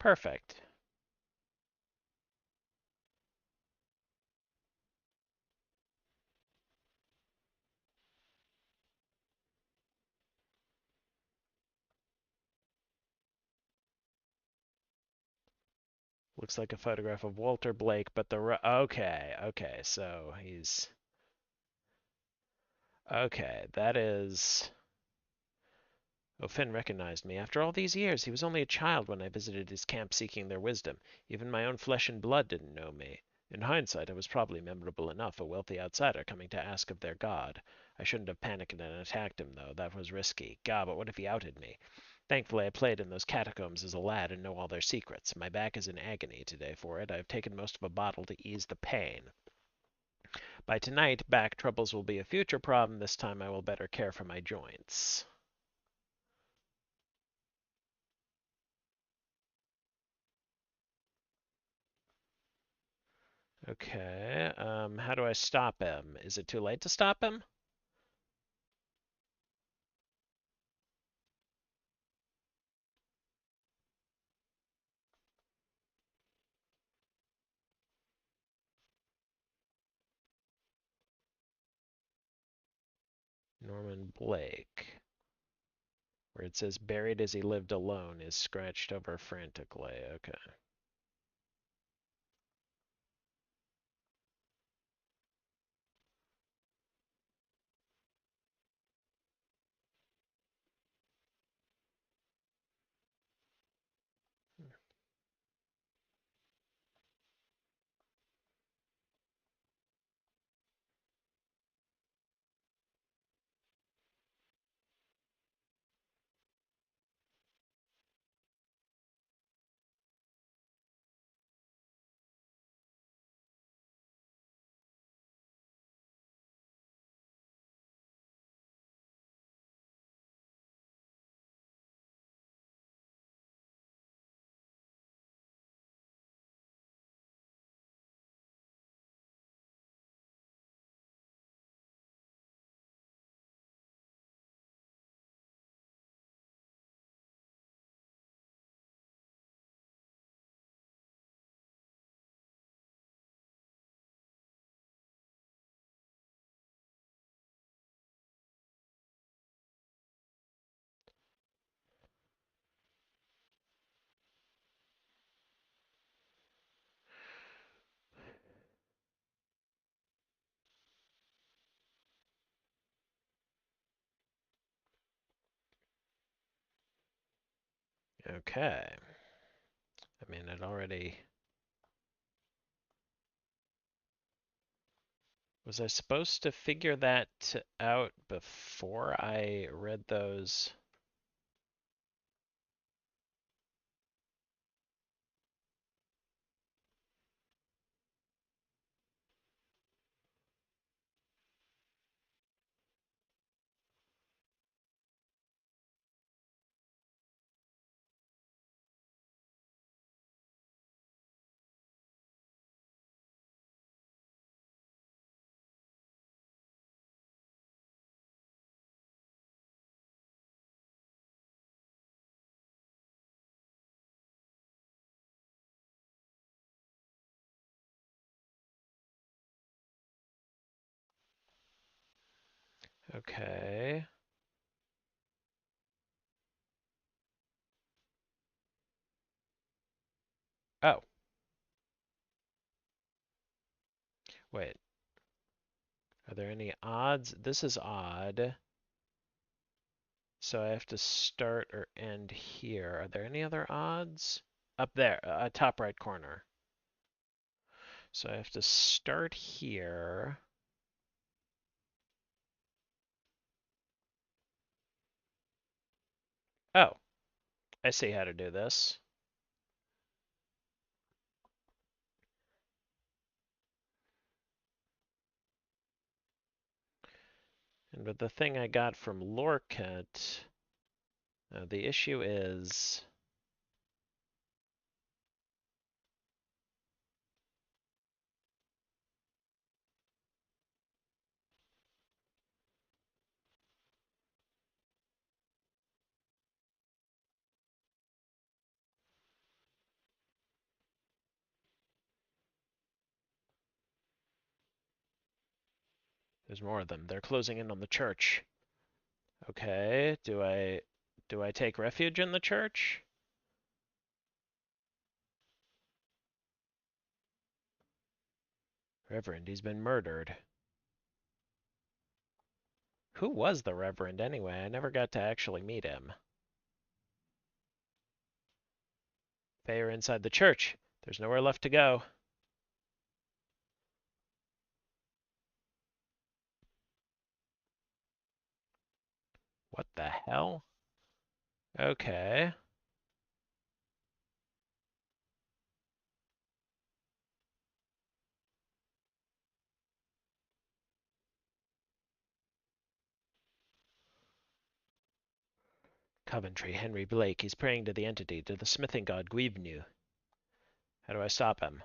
Perfect. Looks like a photograph of Walter Blake, but okay, so he's okay. That is. Oh, Finn recognized me. After all these years, he was only a child when I visited his camp seeking their wisdom. Even my own flesh and blood didn't know me. In hindsight, I was probably memorable enough, a wealthy outsider coming to ask of their god. I shouldn't have panicked and attacked him, though. That was risky. God, but what if he outed me? Thankfully, I played in those catacombs as a lad and know all their secrets. My back is in agony today for it. I have taken most of a bottle to ease the pain. By tonight, back troubles will be a future problem. This time I will better care for my joints. Okay, how do I stop him? Is it too late to stop him? Norman Blake, where it says buried as he lived alone, is scratched over frantically. Okay. Okay. I mean, it already. Was I supposed to figure that out before I read those? Okay. Oh, wait. Are there any odds? This is odd. So I have to start or end here. Are there any other odds? Up there, top right corner. So I have to start here. Oh, I see how to do this. And with the thing I got from Bl4ke, the issue is there's more of them. They're closing in on the church. Okay, do I take refuge in the church? Reverend, he's been murdered. Who was the Reverend anyway? I never got to actually meet him. They are inside the church. There's nowhere left to go. What the hell? Okay. Coventry, Henry Blake. He's praying to the entity, to the smithing god Gwevnu. How do I stop him?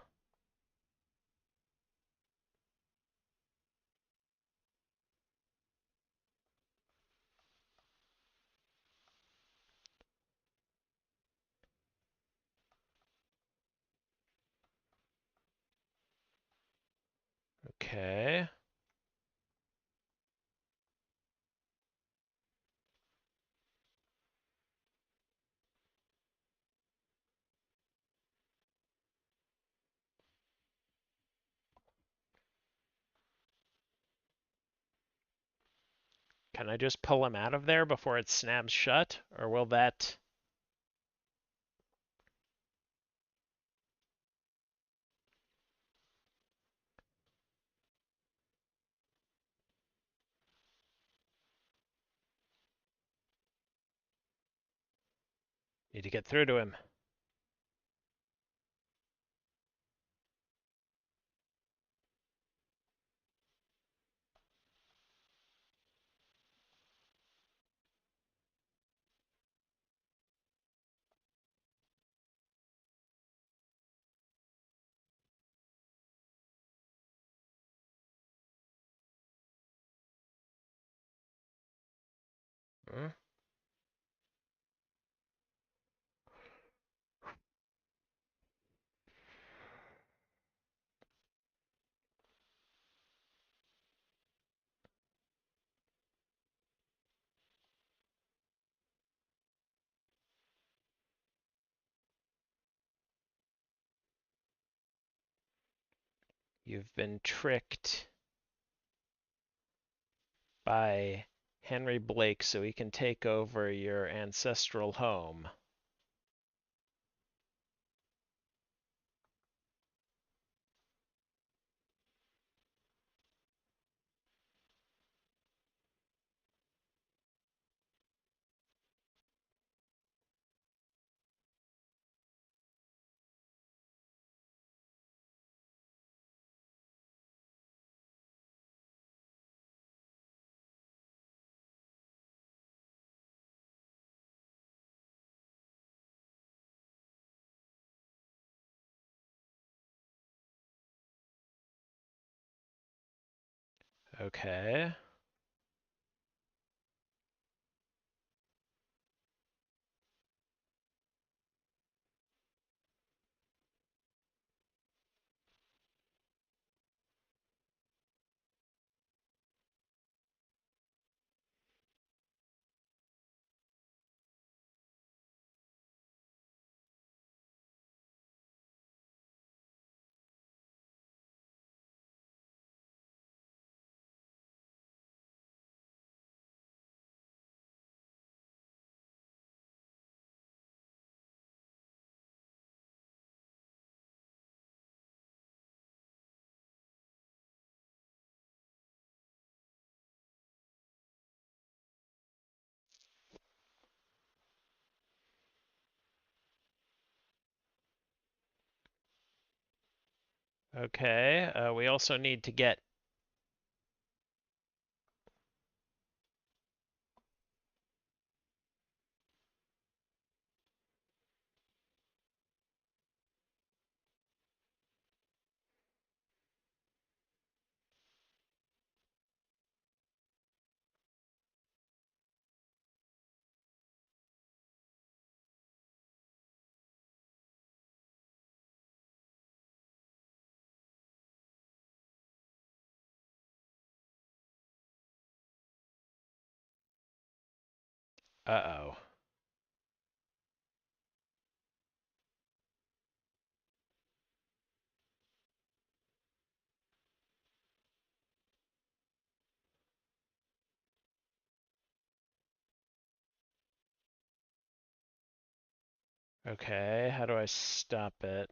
Okay. Can I just pull him out of there before it snaps shut? Or will that... Need to get through to him. Hmm? You've been tricked by Henry Blake so he can take over your ancestral home. Okay. Okay, we also need to get... Uh-oh. Okay, how do I stop it?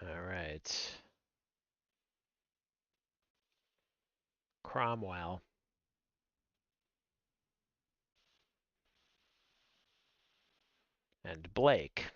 All right. Cromwell. And Blake.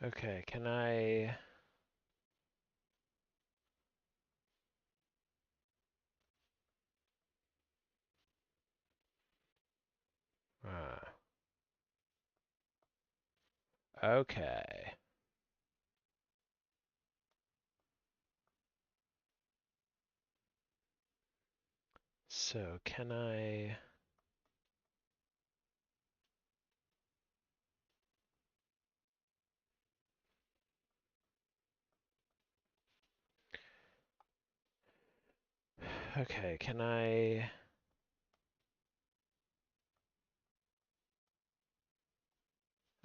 Okay, can I... okay. So can I... Okay, can I...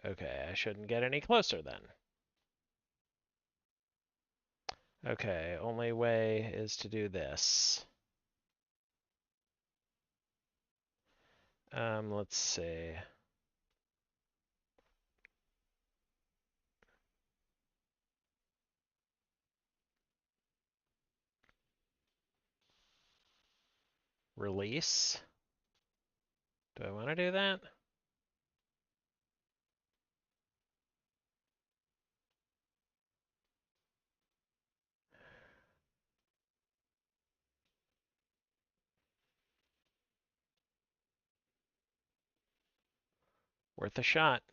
Okay, I shouldn't get any closer then. Okay, only way is to do this. Let's see. release. Do I want to do that? Worth a shot.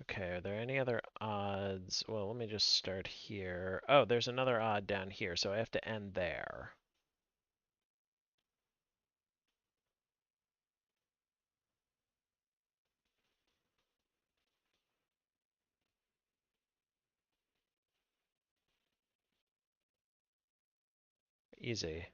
Okay, are there any other odds? Well, let me just start here. Oh, there's another odd down here, so I have to end there. Easy.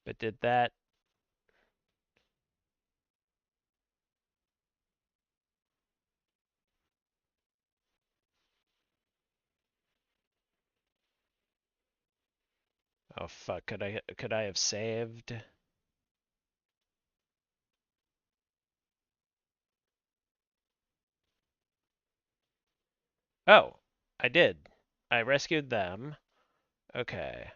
But did that... Oh fuck, could I have saved? Oh, I did. I rescued them. Okay.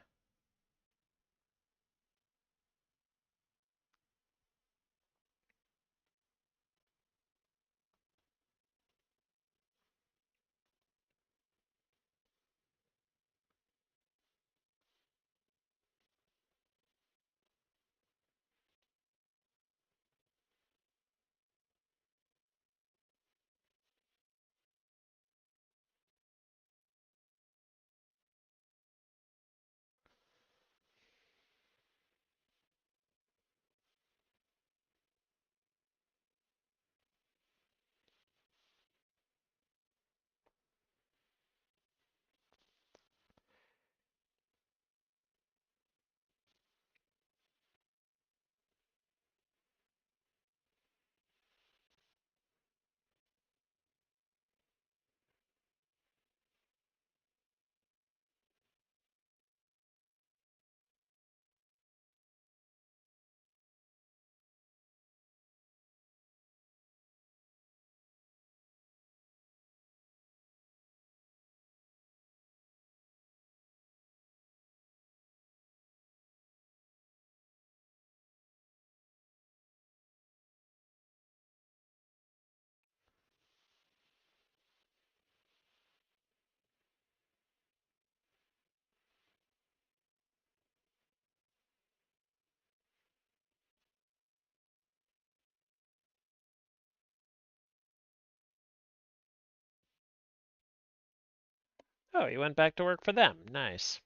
Oh, you went back to work for them. Nice.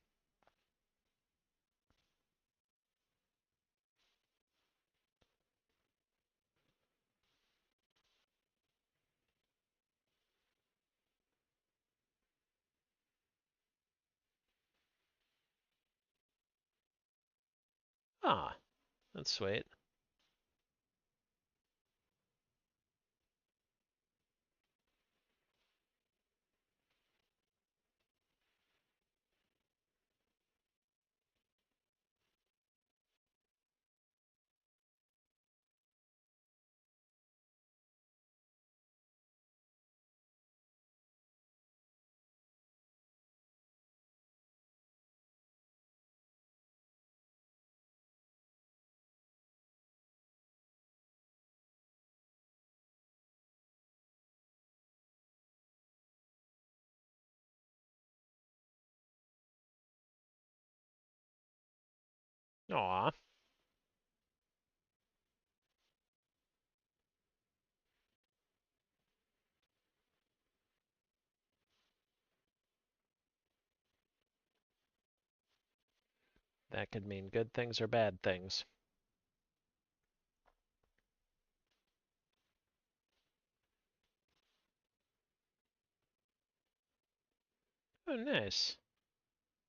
Ah, that's sweet. Aw. That could mean good things or bad things. Oh, nice.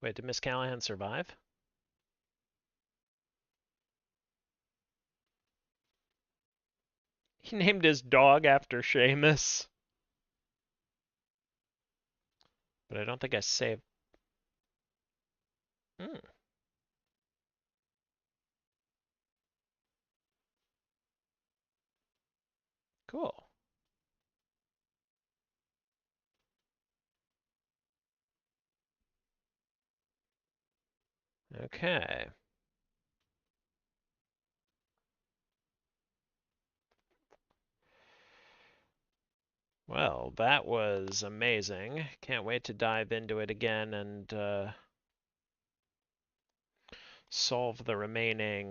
Wait, did Miss Callahan survive? He named his dog after Seamus. But I don't think I saved. Hmm, cool. Okay. Well, that was amazing. Can't wait to dive into it again and solve the remaining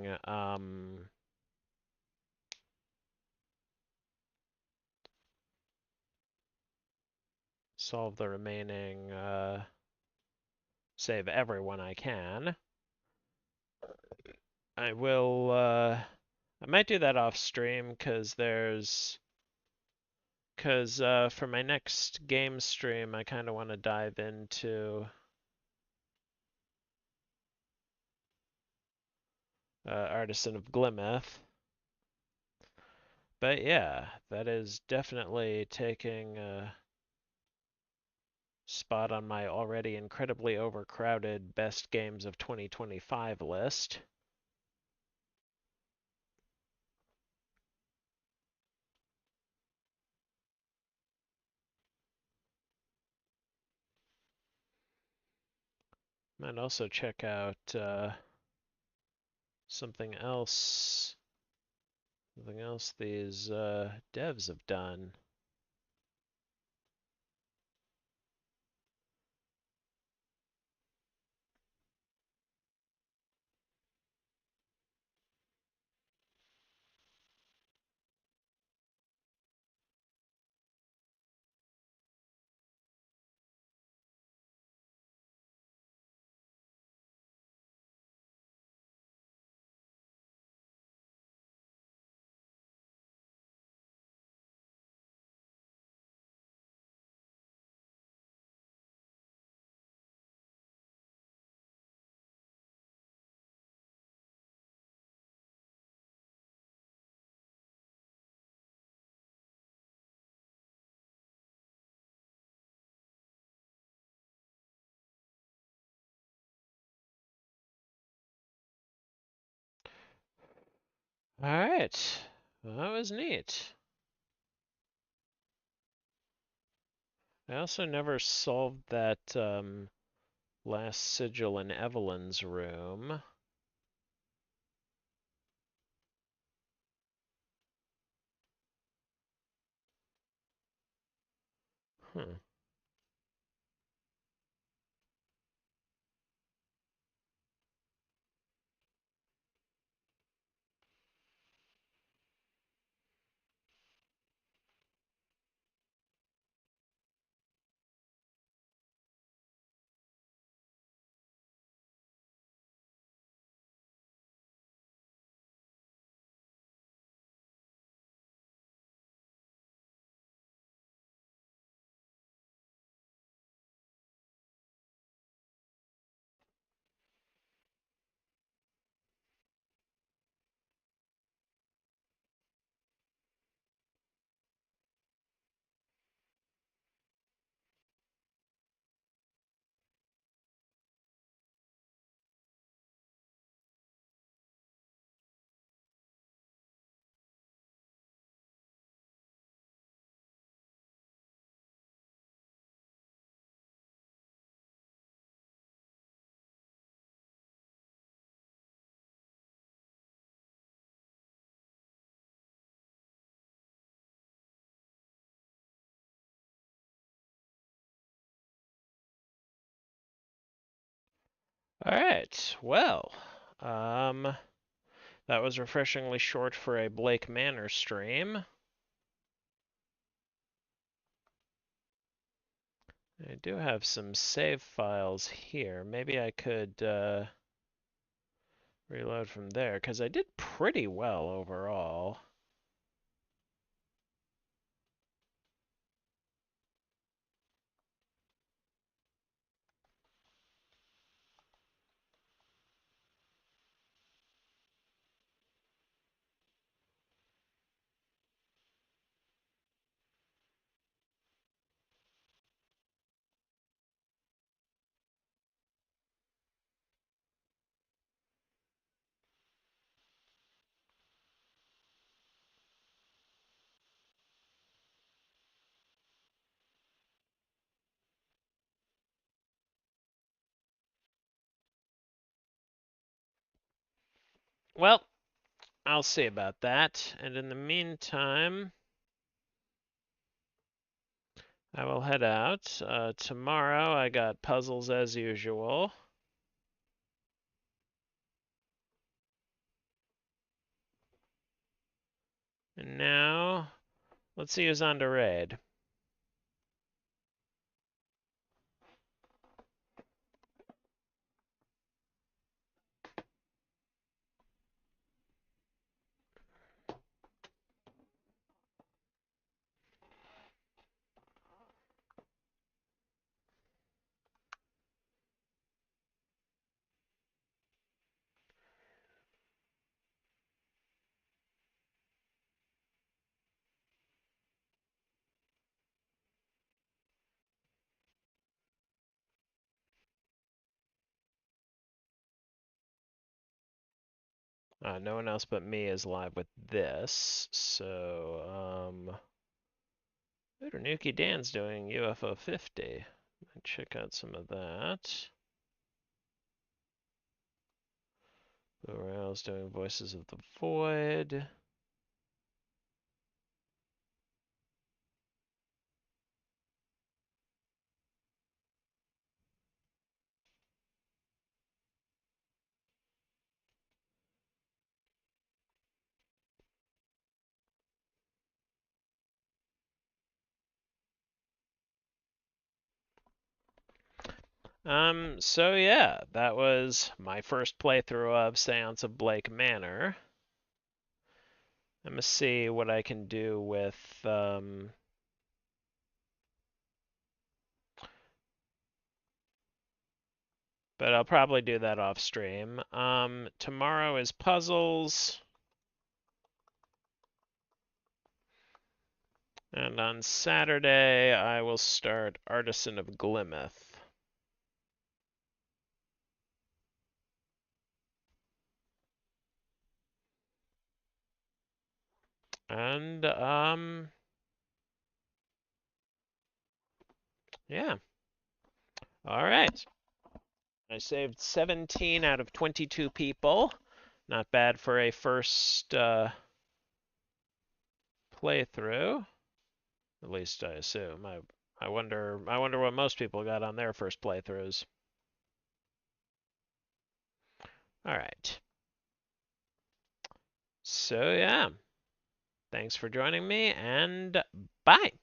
save everyone I can. I will I might do that off stream because for my next game stream I kind of want to dive into Artisan of Glimeth. But yeah, that is definitely taking a spot on my already incredibly overcrowded best games of 2025 list. Might also check out something else. Something else these devs have done. All right, well, that was neat. I also never solved that last sigil in Evelyn's room. Hmm. All right, well, um, that was refreshingly short for a Bl4ke stream. I do have some save files here. Maybe I could reload from there, because I did pretty well overall. Well, I'll see about that. And in the meantime, I will head out. Tomorrow I got puzzles as usual. And now, let's see who's on to raid. No one else but me is live with this, so Bl4ke Dan's doing UFO 50. Check out some of that. Blue Rail's doing Voices of the Void. So yeah, that was my first playthrough of Sé4nce of Blake Manor. I'm gonna see what I can do with but I'll probably do that off stream. Tomorrow is puzzles. And on Saturday, I will start Artisan of Glimeth. And, yeah. All right. I saved 17 out of 22 people. Not bad for a first playthrough. At least I assume. I wonder what most people got on their first playthroughs. All right. So yeah. Thanks for joining me, and bye.